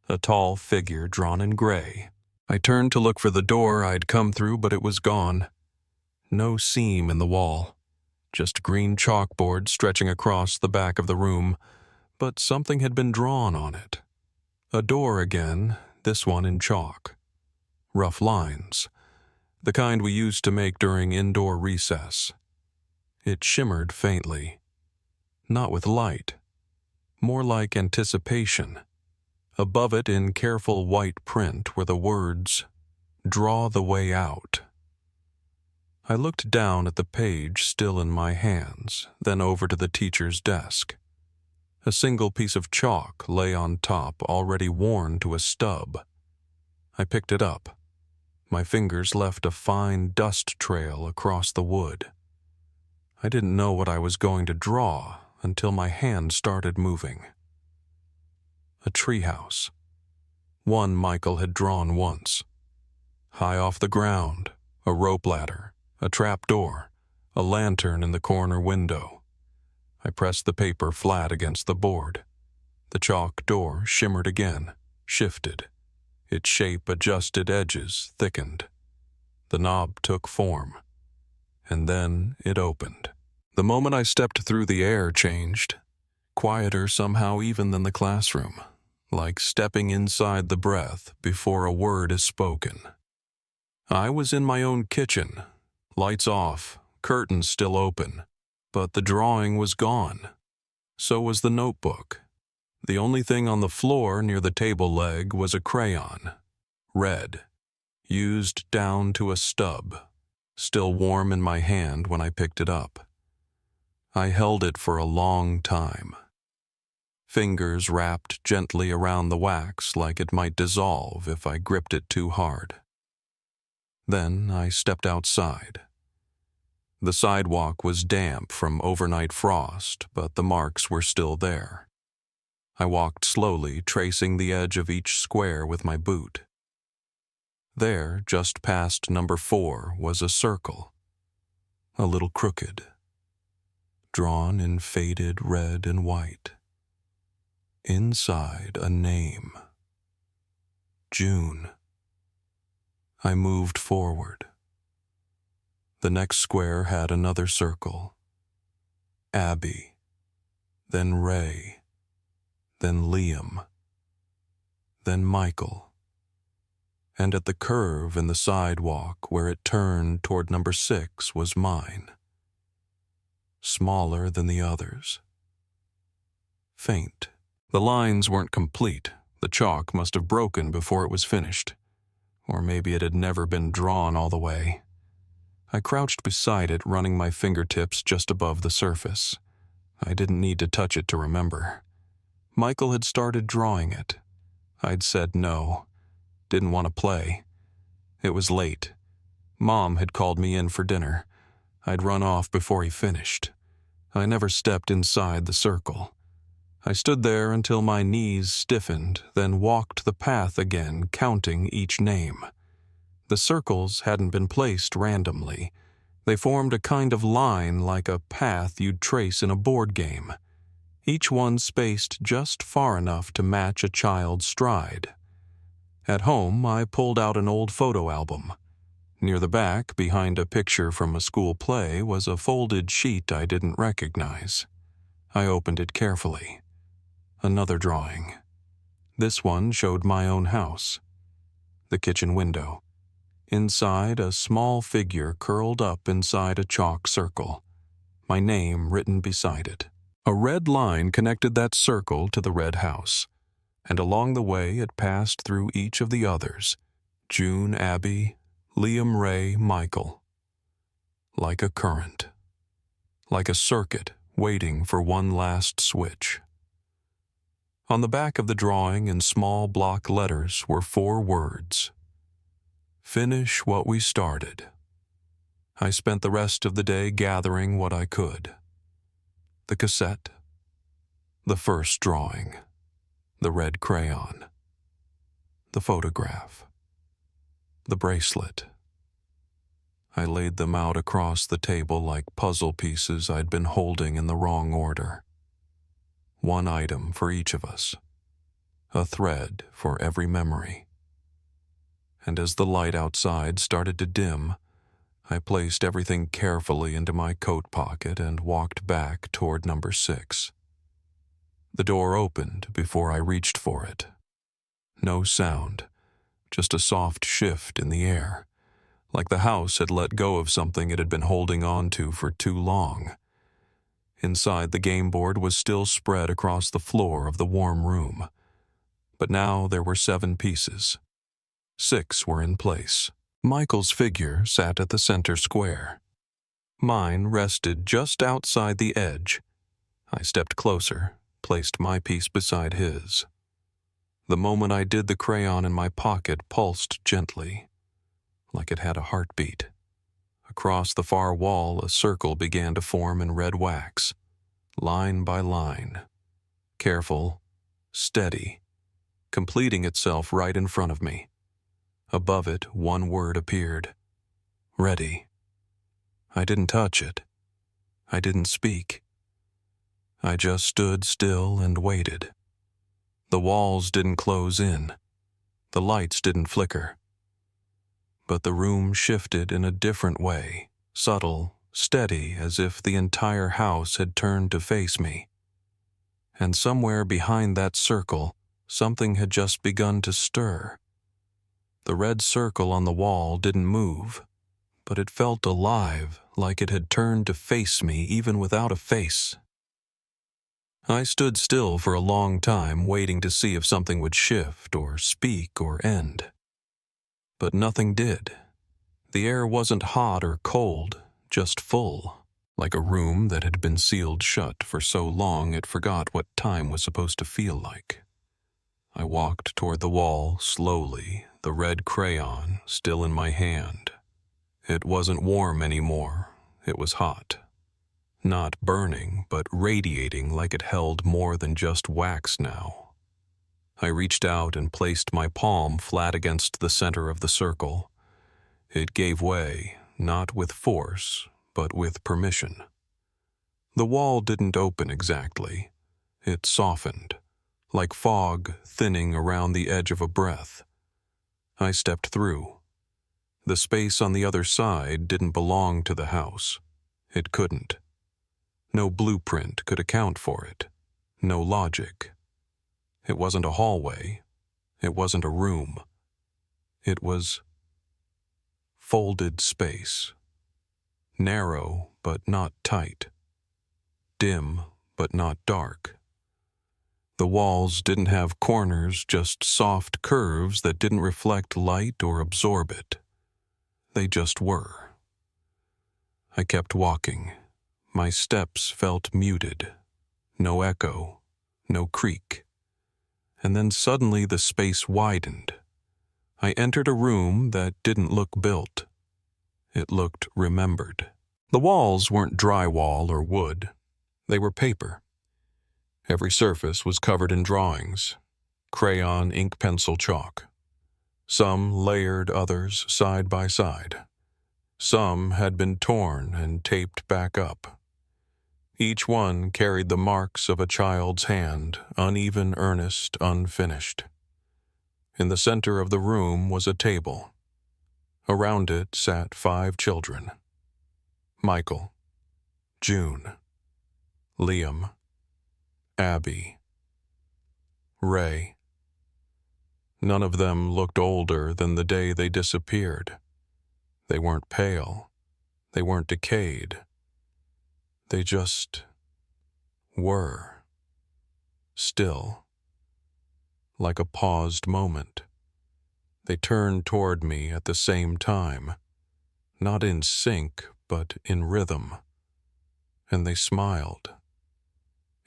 A tall figure drawn in gray. I turned to look for the door I'd come through, but it was gone. No seam in the wall. Just green chalkboard stretching across the back of the room, but something had been drawn on it. A door again, this one in chalk. Rough lines. The kind we used to make during indoor recess. It shimmered faintly. Not with light. More like anticipation. Above it in careful white print were the words, "Draw the way out." I looked down at the page still in my hands, then over to the teacher's desk. A single piece of chalk lay on top, already worn to a stub. I picked it up. My fingers left a fine dust trail across the wood. I didn't know what I was going to draw until my hand started moving. A treehouse. One Michael had drawn once. High off the ground, a rope ladder, a trap door, a lantern in the corner window. I pressed the paper flat against the board. The chalk door shimmered again, shifted. Its shape adjusted, edges thickened. The knob took form. And then it opened. The moment I stepped through, the air changed. Quieter somehow even than the classroom. Like stepping inside the breath before a word is spoken. I was in my own kitchen, lights off, curtains still open, but the drawing was gone. So was the notebook. The only thing on the floor near the table leg was a crayon, red, used down to a stub, still warm in my hand when I picked it up. I held it for a long time. Fingers wrapped gently around the wax like it might dissolve if I gripped it too hard. Then I stepped outside. The sidewalk was damp from overnight frost, but the marks were still there. I walked slowly, tracing the edge of each square with my boot. There, just past number 4, was a circle, a little crooked, drawn in faded red and white. Inside, a name. June. I moved forward. The next square had another circle. Abby, then Ray, then Liam, then Michael. And at the curve in the sidewalk where it turned toward number 6 was mine. Smaller than the others. Faint. The lines weren't complete. The chalk must have broken before it was finished. Or maybe it had never been drawn all the way. I crouched beside it, running my fingertips just above the surface. I didn't need to touch it to remember. Michael had started drawing it. I'd said no. Didn't want to play. It was late. Mom had called me in for dinner. I'd run off before he finished. I never stepped inside the circle. I stood there until my knees stiffened, then walked the path again, counting each name. The circles hadn't been placed randomly. They formed a kind of line like a path you'd trace in a board game. Each one spaced just far enough to match a child's stride. At home, I pulled out an old photo album. Near the back, behind a picture from a school play, was a folded sheet I didn't recognize. I opened it carefully. Another drawing. This one showed my own house. The kitchen window. Inside, a small figure curled up inside a chalk circle. My name written beside it. A red line connected that circle to the red house, and along the way it passed through each of the others. June, Abby, Liam, Ray, Michael. Like a current. Like a circuit waiting for one last switch. On the back of the drawing in small block letters were 4 words. Finish what we started. I spent the rest of the day gathering what I could. The cassette. The first drawing. The red crayon. The photograph. The bracelet. I laid them out across the table like puzzle pieces I'd been holding in the wrong order. One item for each of us. A thread for every memory. And as the light outside started to dim, I placed everything carefully into my coat pocket and walked back toward number 6. The door opened before I reached for it. No sound, just a soft shift in the air, like the house had let go of something it had been holding on to for too long. Inside, the game board was still spread across the floor of the warm room, but now there were 7 pieces. 6 were in place. Michael's figure sat at the center square. Mine rested just outside the edge. I stepped closer, placed my piece beside his. The moment I did, the crayon in my pocket pulsed gently, like it had a heartbeat. Across the far wall, a circle began to form in red wax, line by line, careful, steady, completing itself right in front of me. Above it, one word appeared. Ready. I didn't touch it. I didn't speak. I just stood still and waited. The walls didn't close in. The lights didn't flicker. But the room shifted in a different way, subtle, steady, as if the entire house had turned to face me. And somewhere behind that circle, something had just begun to stir. The red circle on the wall didn't move, but it felt alive, like it had turned to face me even without a face. I stood still for a long time, waiting to see if something would shift or speak or end. But nothing did. The air wasn't hot or cold, just full, like a room that had been sealed shut for so long it forgot what time was supposed to feel like. I walked toward the wall slowly, the red crayon still in my hand. It wasn't warm anymore. It was hot. Not burning, but radiating like it held more than just wax now. I reached out and placed my palm flat against the center of the circle. It gave way, not with force, but with permission. The wall didn't open exactly. It softened, like fog thinning around the edge of a breath. I stepped through. The space on the other side didn't belong to the house. It couldn't. No blueprint could account for it. No logic. It wasn't a hallway. It wasn't a room. It was folded space. Narrow, but not tight. Dim, but not dark. The walls didn't have corners, just soft curves that didn't reflect light or absorb it. They just were. I kept walking. My steps felt muted. No echo, no creak. And then suddenly the space widened. I entered a room that didn't look built. It looked remembered. The walls weren't drywall or wood. They were paper. Every surface was covered in drawings, crayon, ink, pencil, chalk. Some layered, others side by side. Some had been torn and taped back up. Each one carried the marks of a child's hand, uneven, earnest, unfinished. In the center of the room was a table. Around it sat 5 children. Michael, June, Liam, Abby, Ray. None of them looked older than the day they disappeared. They weren't pale. They weren't decayed. They just were. Still. Like a paused moment. They turned toward me at the same time. Not in sync, but in rhythm. And they smiled.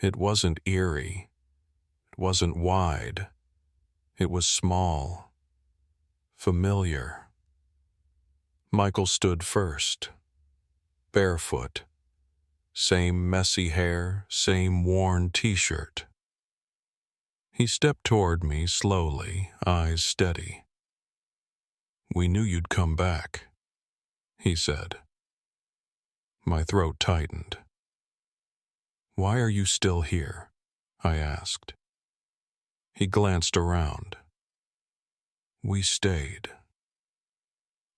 It wasn't eerie. It wasn't wide. It was small. Familiar. Michael stood first. Barefoot. Same messy hair, same worn t-shirt. He stepped toward me slowly, eyes steady. "We knew you'd come back," he said. My throat tightened. "Why are you still here?" I asked. He glanced around. "We stayed.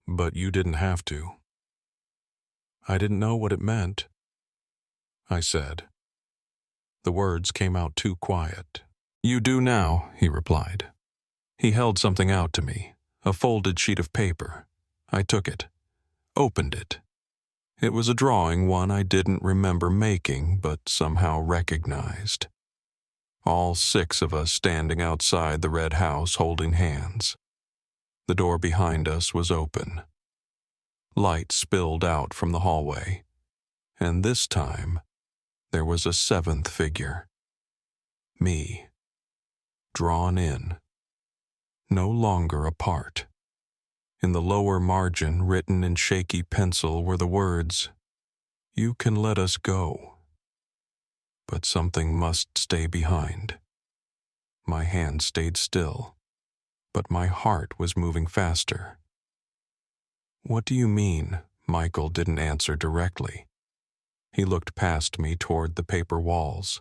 But you didn't have to." "I didn't know what it meant," I said. The words came out too quiet. "You do now," he replied. He held something out to me, a folded sheet of paper. I took it, opened it. It was a drawing, one I didn't remember making, but somehow recognized. All 6 of us standing outside the red house holding hands. The door behind us was open. Light spilled out from the hallway, and this time there was a 7th figure. Me. Drawn in. No longer apart. In the lower margin, written in shaky pencil, were the words, "You can let us go. But something must stay behind." My hand stayed still, but my heart was moving faster. "What do you mean?" Michael didn't answer directly. He looked past me toward the paper walls.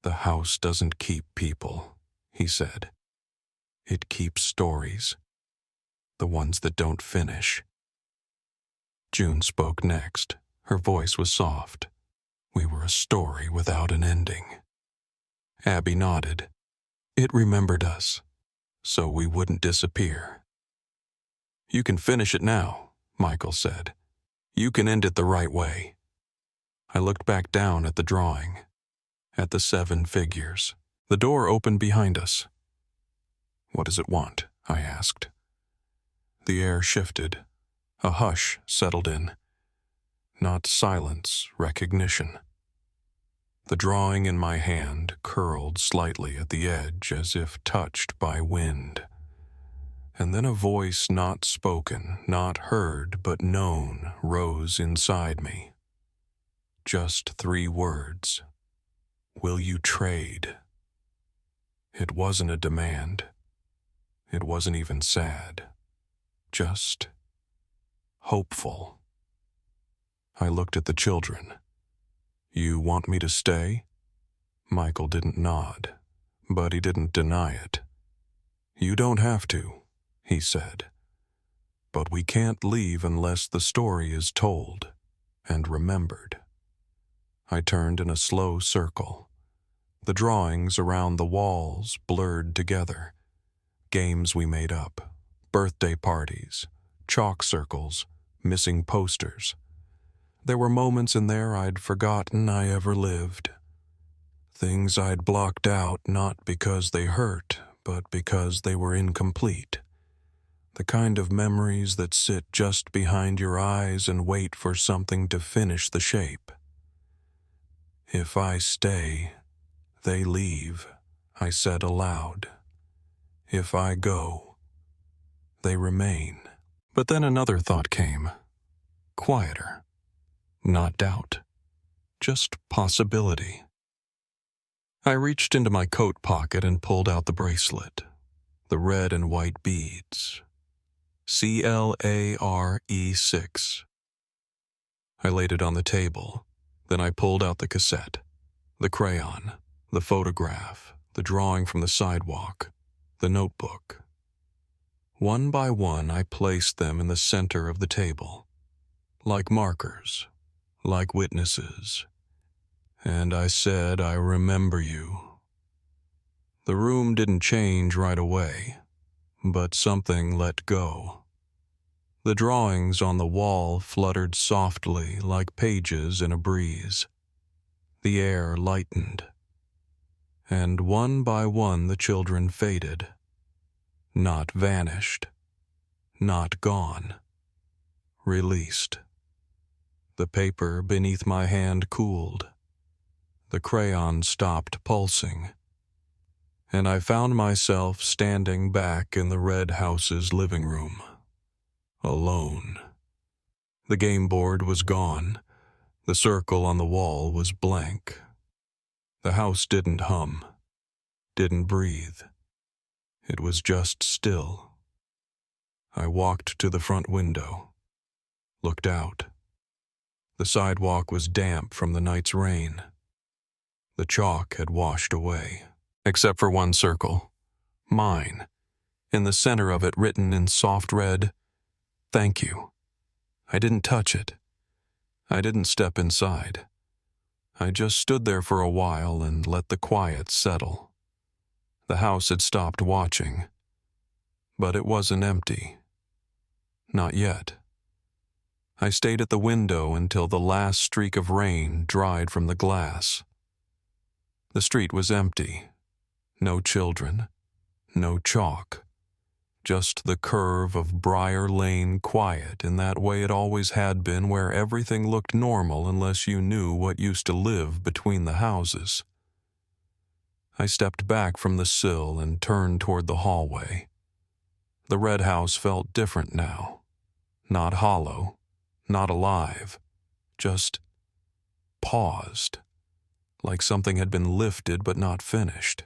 "The house doesn't keep people," he said. "It keeps stories. The ones that don't finish." June spoke next. Her voice was soft. "We were a story without an ending." Abby nodded. "It remembered us, so we wouldn't disappear." "You can finish it now," Michael said. "You can end it the right way." I looked back down at the drawing, at the 7 figures. The door opened behind us. "What does it want?" I asked. The air shifted. A hush settled in. Not silence, recognition. The drawing in my hand curled slightly at the edge as if touched by wind. And then a voice not spoken, not heard, but known, rose inside me. Just 3 words. "Will you trade?" It wasn't a demand. It wasn't even sad. Just hopeful. I looked at the children. You want me to stay? Michael didn't nod, but he didn't deny it. You don't have to, he said. But we can't leave unless the story is told and remembered. I turned in a slow circle. The drawings around the walls blurred together. Games we made up, birthday parties, chalk circles, missing posters. There were moments in there I'd forgotten I ever lived. Things I'd blocked out not because they hurt, but because they were incomplete. The kind of memories that sit just behind your eyes and wait for something to finish the shape. If I stay, they leave, I said aloud. If I go, they remain. But then another thought came, quieter. Not doubt, just possibility. I reached into my coat pocket and pulled out the bracelet, the red and white beads. CLARE6. I laid it on the table. Then I pulled out the cassette, the crayon, the photograph, the drawing from the sidewalk, the notebook. One by one, I placed them in the center of the table, like markers, like witnesses. And I said, I remember you. The room didn't change right away, but something let go. The drawings on the wall fluttered softly like pages in a breeze. The air lightened. And one by one the children faded. Not vanished. Not gone. Released. The paper beneath my hand cooled. The crayon stopped pulsing. And I found myself standing back in the red house's living room. Alone. The game board was gone. The circle on the wall was blank. The house didn't hum. Didn't breathe. It was just still. I walked to the front window. Looked out. The sidewalk was damp from the night's rain. The chalk had washed away, except for one circle, mine, in the center of it written in soft red, "Thank you." I didn't touch it. I didn't step inside. I just stood there for a while and let the quiet settle. The house had stopped watching, but it wasn't empty. Not yet. I stayed at the window until the last streak of rain dried from the glass. The street was empty. No children. No chalk. Just the curve of Briar Lane quiet in that way it always had been, where everything looked normal unless you knew what used to live between the houses. I stepped back from the sill and turned toward the hallway. The red house felt different now. Not hollow. Not alive, just paused, like something had been lifted but not finished.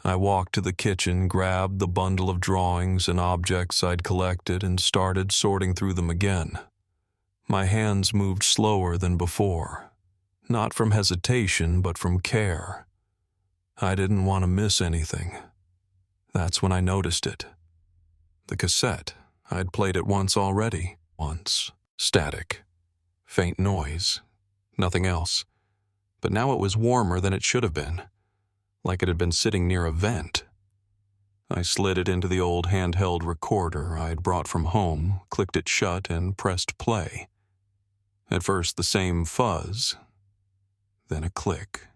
I walked to the kitchen, grabbed the bundle of drawings and objects I'd collected, and started sorting through them again. My hands moved slower than before, not from hesitation but from care. I didn't want to miss anything. That's when I noticed it. The cassette. I'd played it once already. Once. Static. Faint noise. Nothing else. But now it was warmer than it should have been, like it had been sitting near a vent. I slid it into the old handheld recorder I'd brought from home, clicked it shut, and pressed play. At first the same fuzz, then a click,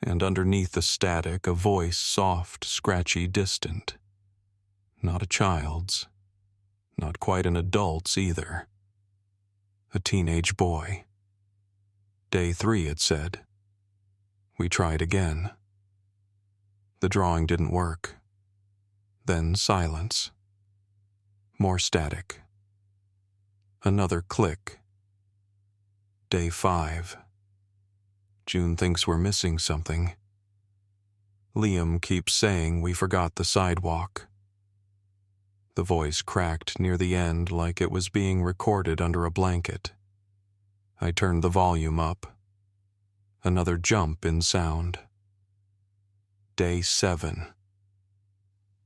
and underneath the static a voice, soft, scratchy, distant. Not a child's. Not quite an adult's either. A teenage boy. Day 3, it said. We tried again. The drawing didn't work. Then silence. More static. Another click. Day 5. June thinks we're missing something. Liam keeps saying we forgot the sidewalk. The voice cracked near the end like it was being recorded under a blanket. I turned the volume up. Another jump in sound. Day 7.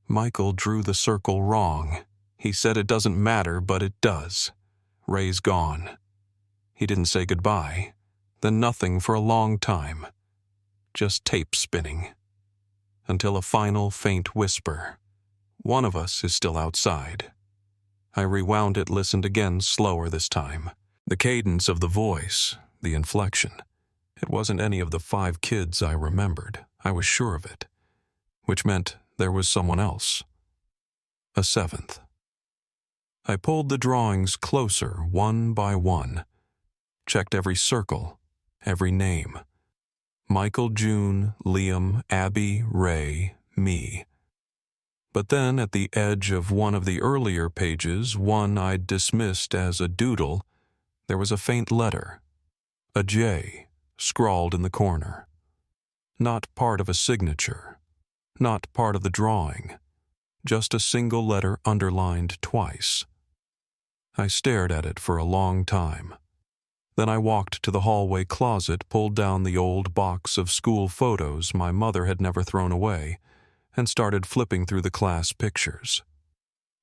Michael drew the circle wrong. He said it doesn't matter, but it does. Ray's gone. He didn't say goodbye, then nothing for a long time. Just tape spinning. Until a final faint whisper. One of us is still outside. I rewound it, listened again, slower this time. The cadence of the voice, the inflection. It wasn't any of the 5 kids I remembered. I was sure of it. Which meant there was someone else. A 7th. I pulled the drawings closer, one by one. Checked every circle, every name. Michael, June, Liam, Abby, Ray, me. But then at the edge of one of the earlier pages, one I'd dismissed as a doodle, there was a faint letter. A J, scrawled in the corner. Not part of a signature. Not part of the drawing. Just a single letter underlined twice. I stared at it for a long time. Then I walked to the hallway closet, pulled down the old box of school photos my mother had never thrown away, and started flipping through the class pictures.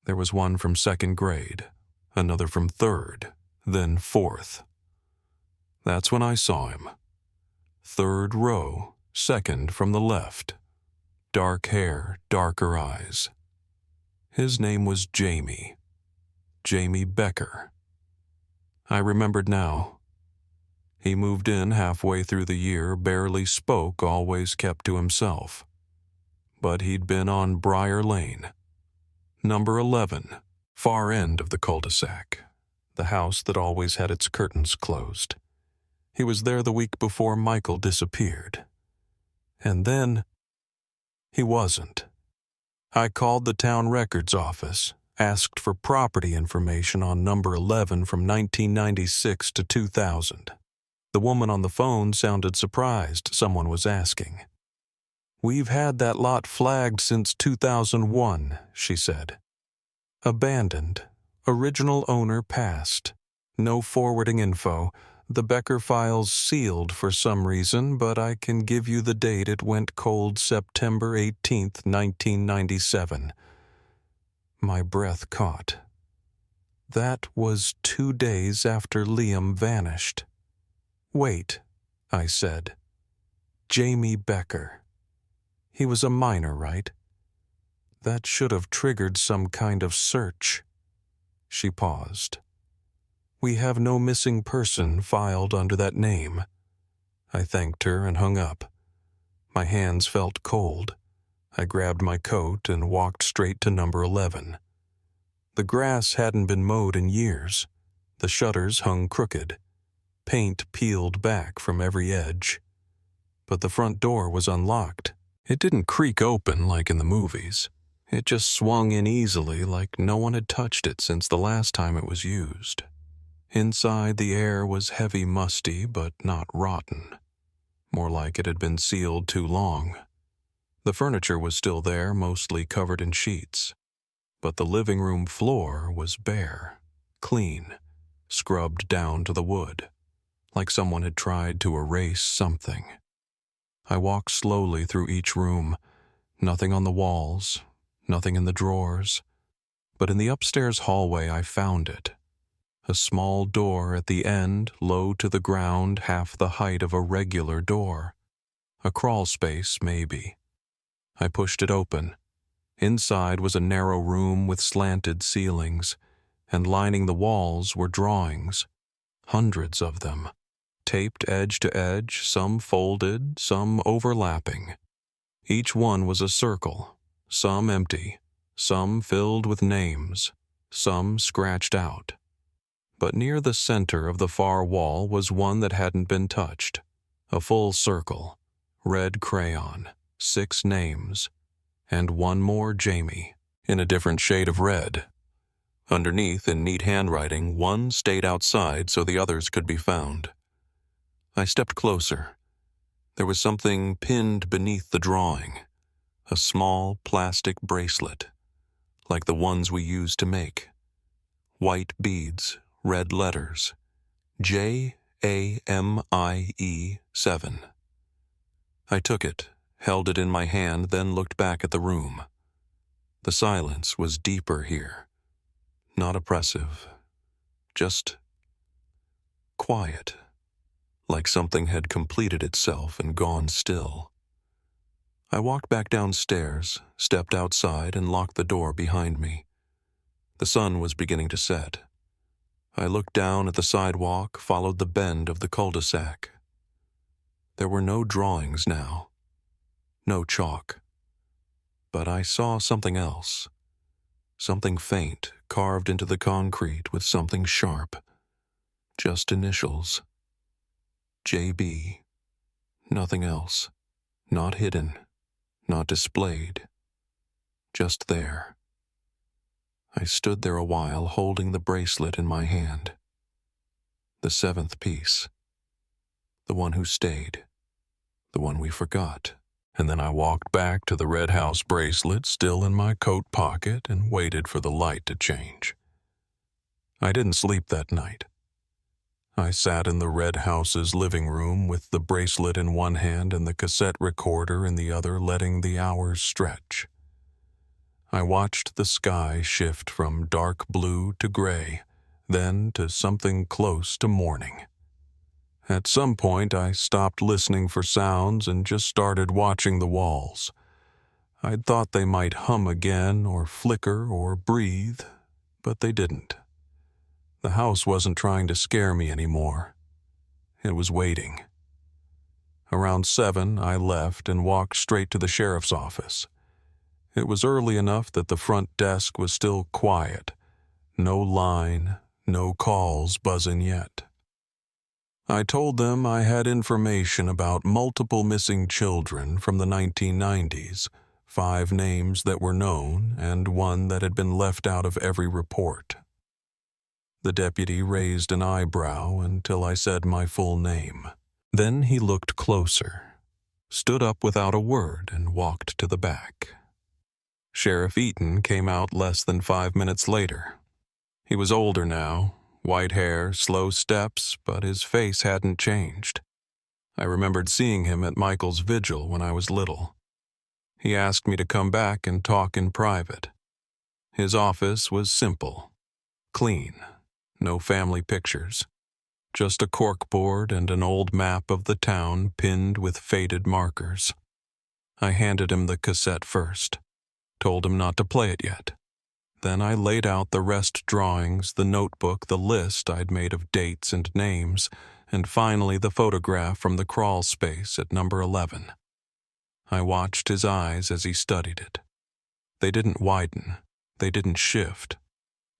There was one from 2nd grade, another from 3rd, then 4th. That's when I saw him. 3rd row, 2nd from the left. Dark hair, darker eyes. His name was Jamie. Jamie Becker. I remembered now. He moved in halfway through the year, barely spoke, always kept to himself. But he'd been on Briar Lane. Number 11, far end of the cul-de-sac. The house that always had its curtains closed. He was there the week before Michael disappeared. And then, he wasn't. I called the town records office, asked for property information on number 11 from 1996 to 2000. The woman on the phone sounded surprised someone was asking. "We've had that lot flagged since 2001, she said. "Abandoned. Original owner passed. No forwarding info. The Becker file's sealed for some reason, but I can give you the date it went cold, September 18th, 1997. My breath caught. That was 2 days after Liam vanished. "Wait," I said. "Jamie Becker. He was a minor, right? That should have triggered some kind of search." She paused. "We have no missing person filed under that name." I thanked her and hung up. My hands felt cold. I grabbed my coat and walked straight to number 11. The grass hadn't been mowed in years. The shutters hung crooked. Paint peeled back from every edge. But the front door was unlocked. It didn't creak open like in the movies. It just swung in easily like no one had touched it since the last time it was used. Inside, the air was heavy, musty, but not rotten. More like it had been sealed too long. The furniture was still there, mostly covered in sheets. But the living room floor was bare, clean, scrubbed down to the wood, like someone had tried to erase something. I walked slowly through each room. Nothing on the walls, nothing in the drawers. But in the upstairs hallway I found it. A small door at the end, low to the ground, half the height of a regular door. A crawl space, maybe. I pushed it open. Inside was a narrow room with slanted ceilings, and lining the walls were drawings. Hundreds of them. Taped edge to edge, some folded, some overlapping. Each one was a circle, some empty, some filled with names, some scratched out. But near the center of the far wall was one that hadn't been touched. A full circle, red crayon, 6 names, and one more Jamie, in a different shade of red. Underneath, in neat handwriting, one stayed outside so the others could be found. I stepped closer. There was something pinned beneath the drawing, A small plastic bracelet, like the ones we used to make. White beads, red letters. JAMIE 7. I took it, held it in my hand, then looked back at the room. The silence was deeper here. Not oppressive. Just quiet. Like something had completed itself and gone still. I walked back downstairs, stepped outside, and locked the door behind me. The sun was beginning to set. I looked down at the sidewalk, followed the bend of the cul-de-sac. There were no drawings now. No chalk. But I saw something else. Something faint, carved into the concrete with something sharp. Just initials. JB. Nothing else. Not hidden. Not displayed. Just there. I stood there a while, holding the bracelet in my hand. The seventh piece. The one who stayed. The one we forgot. And then I walked back to the red house bracelet still in my coat pocket and waited for the light to change. I didn't sleep that night. I sat in the red house's living room with the bracelet in one hand and the cassette recorder in the other, letting the hours stretch. I watched the sky shift from dark blue to gray, then to something close to morning. At some point, I stopped listening for sounds and just started watching the walls. I'd thought they might hum again or flicker or breathe, but they didn't. The house wasn't trying to scare me anymore. It was waiting. Around 7, I left and walked straight to the sheriff's office. It was early enough that the front desk was still quiet. No line, no calls buzzing yet. I told them I had information about multiple missing children from the 1990s, 5 names that were known and 1 that had been left out of every report. The deputy raised an eyebrow until I said my full name. Then he looked closer, stood up without a word, and walked to the back. Sheriff Eaton came out less than 5 minutes later. He was older now, white hair, slow steps, but his face hadn't changed. I remembered seeing him at Michael's vigil when I was little. He asked me to come back and talk in private. His office was simple, clean, no family pictures, just a corkboard and an old map of the town pinned with faded markers. I handed him the cassette first, told him not to play it yet. Then I laid out the rest drawings, the notebook, the list I'd made of dates and names, and finally the photograph from the crawl space at number 11. I watched his eyes as he studied it. They didn't widen, they didn't shift,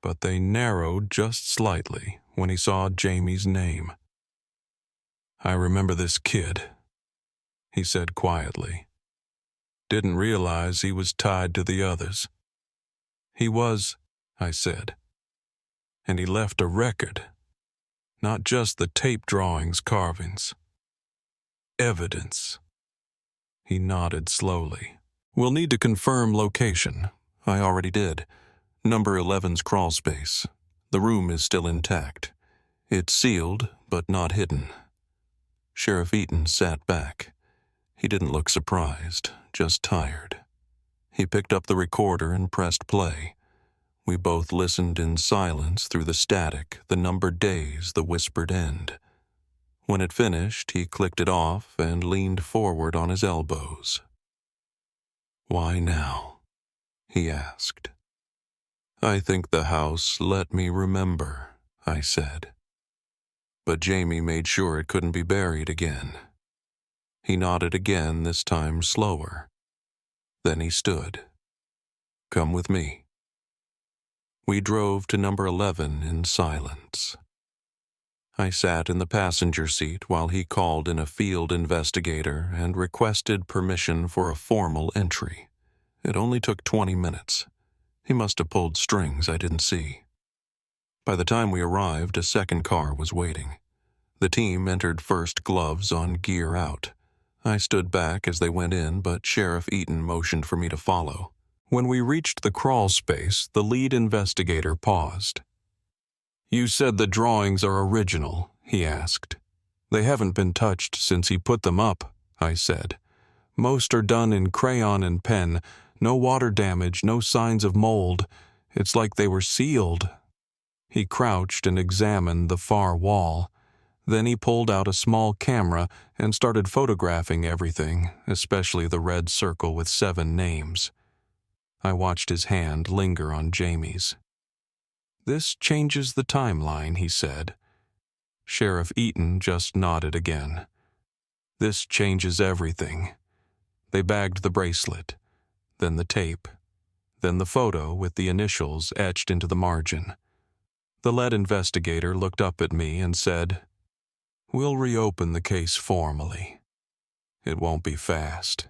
but they narrowed just slightly when he saw Jamie's name. "I remember this kid," he said quietly. "Didn't realize he was tied to the others." "He was," I said. "And he left a record. Not just the tape drawings, carvings. Evidence." He nodded slowly. "We'll need to confirm location. I already did. Number 11's crawl space. The room is still intact. It's sealed, but not hidden." Sheriff Eaton sat back. He didn't look surprised, just tired. He picked up the recorder and pressed play. We both listened in silence through the static, the numbered days, the whispered end. When it finished, he clicked it off and leaned forward on his elbows. "Why now?" he asked. "I think the house let me remember," I said. "But Jamie made sure it couldn't be buried again." He nodded again, this time slower. Then he stood. "Come with me." We drove to number 11 in silence. I sat in the passenger seat while he called in a field investigator and requested permission for a formal entry. It only took 20 minutes. He must have pulled strings I didn't see. By the time we arrived, a second car was waiting. The team entered first, gloves on, gear out. I stood back as they went in, but Sheriff Eaton motioned for me to follow. When we reached the crawl space, the lead investigator paused. "You said the drawings are original," he asked. "They haven't been touched since he put them up," I said. "Most are done in crayon and pen. No water damage, no signs of mold. It's like they were sealed." He crouched and examined the far wall. Then he pulled out a small camera and started photographing everything, especially the red circle with 7 names. I watched his hand linger on Jamie's. "This changes the timeline," he said. Sheriff Eaton just nodded again. "This changes everything." They bagged the bracelet, then the tape, then the photo with the initials etched into the margin. The lead investigator looked up at me and said, "We'll reopen the case formally. It won't be fast,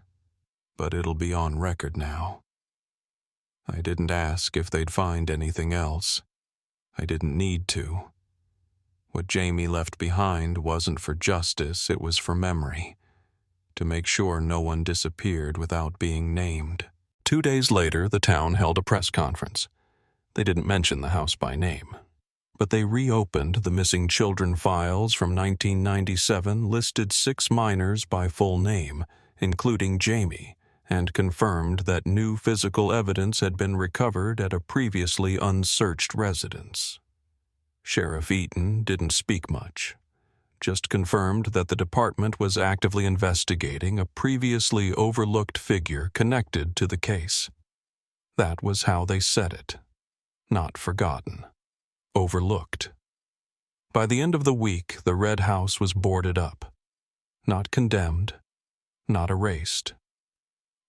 but it'll be on record now." I didn't ask if they'd find anything else. I didn't need to. What Jamie left behind wasn't for justice, it was for memory, to make sure no one disappeared without being named. 2 days later, the town held a press conference. They didn't mention the house by name, but they reopened the missing children files from 1997, listed 6 minors by full name, including Jamie, and confirmed that new physical evidence had been recovered at a previously unsearched residence. Sheriff Eaton didn't speak much, just confirmed that the department was actively investigating a previously overlooked figure connected to the case. That was how they said it. Not forgotten. Overlooked. By the end of the week, the Red House was boarded up. Not condemned, not erased,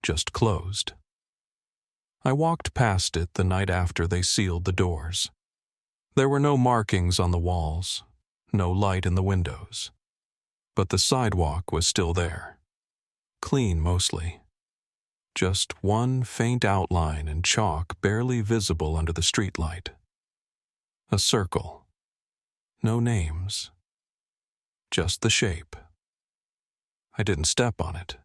just closed. I walked past it the night after they sealed the doors. There were no markings on the walls, no light in the windows. But the sidewalk was still there. Clean mostly. Just one faint outline in chalk barely visible under the streetlight. A circle. No names. Just the shape. I didn't step on it.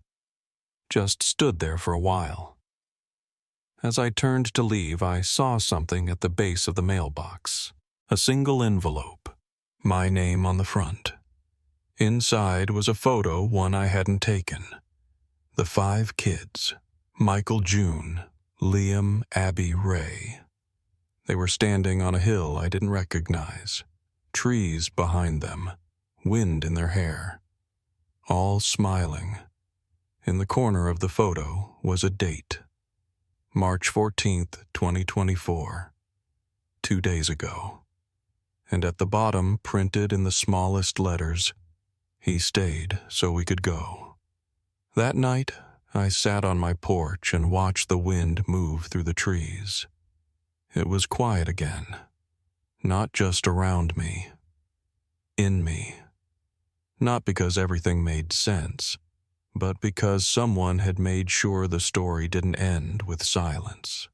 Just stood there for a while. As I turned to leave, I saw something at the base of the mailbox. A single envelope. My name on the front. Inside was a photo, one I hadn't taken. The 5 kids. Michael June, Liam, Abby, Ray. They were standing on a hill I didn't recognize. Trees behind them. Wind in their hair. All smiling. In the corner of the photo was a date. March 14th, 2024. 2 days ago. And at the bottom, printed in the smallest letters, "He stayed so we could go." That night, I sat on my porch and watched the wind move through the trees. It was quiet again. Not just around me. In me. Not because everything made sense, but because someone had made sure the story didn't end with silence.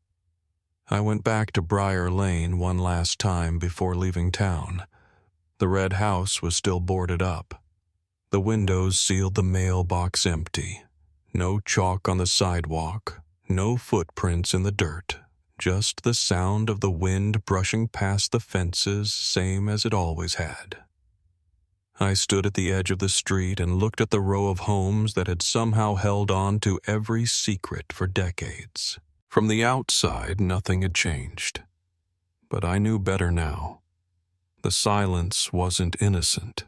I went back to Briar Lane one last time before leaving town. The Red House was still boarded up. The windows sealed the mailbox empty. No chalk on the sidewalk, no footprints in the dirt, just the sound of the wind brushing past the fences, same as it always had. I stood at the edge of the street and looked at the row of homes that had somehow held on to every secret for decades. From the outside, nothing had changed. But I knew better now. The silence wasn't innocent.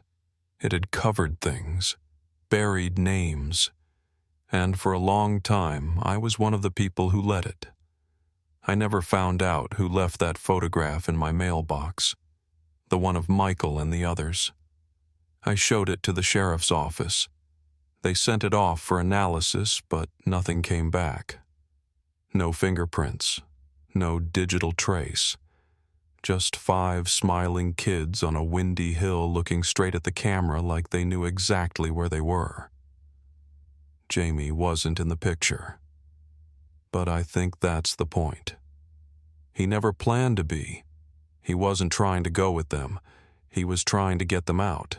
It had covered things, buried names, and for a long time I was one of the people who let it. I never found out who left that photograph in my mailbox, the one of Michael and the others. I showed it to the sheriff's office. They sent it off for analysis, but nothing came back. No fingerprints, no digital trace. Just 5 smiling kids on a windy hill looking straight at the camera like they knew exactly where they were. Jamie wasn't in the picture. But I think that's the point. He never planned to be. He wasn't trying to go with them. He was trying to get them out.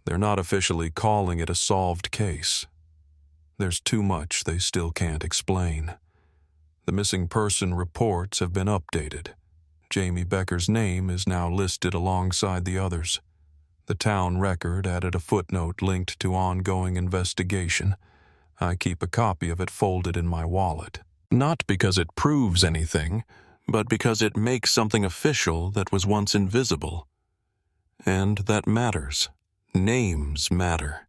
They're not officially calling it a solved case, There's too much they still can't explain. The missing person reports have been updated. Jamie Becker's name is now listed alongside the others. The town record added a footnote linked to ongoing investigation. I keep a copy of it folded in my wallet. Not because it proves anything, but because it makes something official that was once invisible. And that matters. Names matter.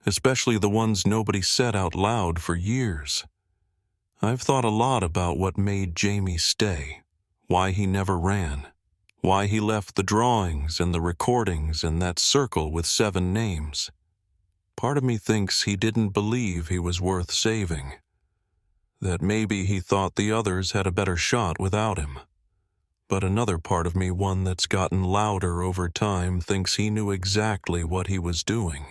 Especially the ones nobody said out loud for years. I've thought a lot about what made Jamie stay, why he never ran, why he left the drawings and the recordings and that circle with 7 names. Part of me thinks he didn't believe he was worth saving, that maybe he thought the others had a better shot without him. But another part of me, one that's gotten louder over time, thinks he knew exactly what he was doing.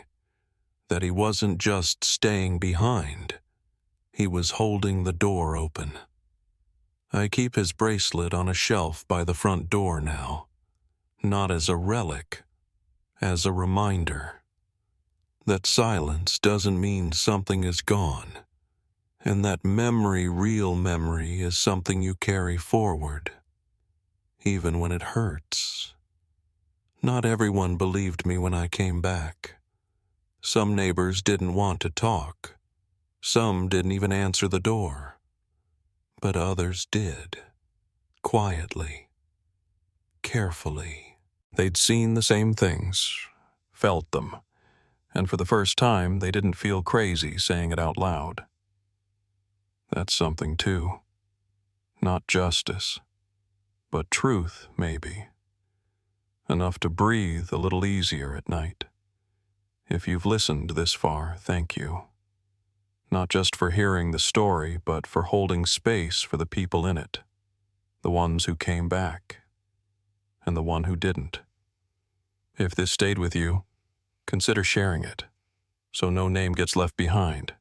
That he wasn't just staying behind. He was holding the door open. I keep his bracelet on a shelf by the front door now. Not as a relic, as a reminder. That silence doesn't mean something is gone. And that memory, real memory, is something you carry forward. Even when it hurts. Not everyone believed me when I came back. Some neighbors didn't want to talk. Some didn't even answer the door. But others did. Quietly. Carefully. They'd seen the same things. Felt them. And for the first time, they didn't feel crazy saying it out loud. That's something too. Not justice. But truth, maybe. Enough to breathe a little easier at night. If you've listened this far, thank you. Not just for hearing the story, but for holding space for the people in it. The ones who came back. And the one who didn't. If this stayed with you, consider sharing it, so no name gets left behind.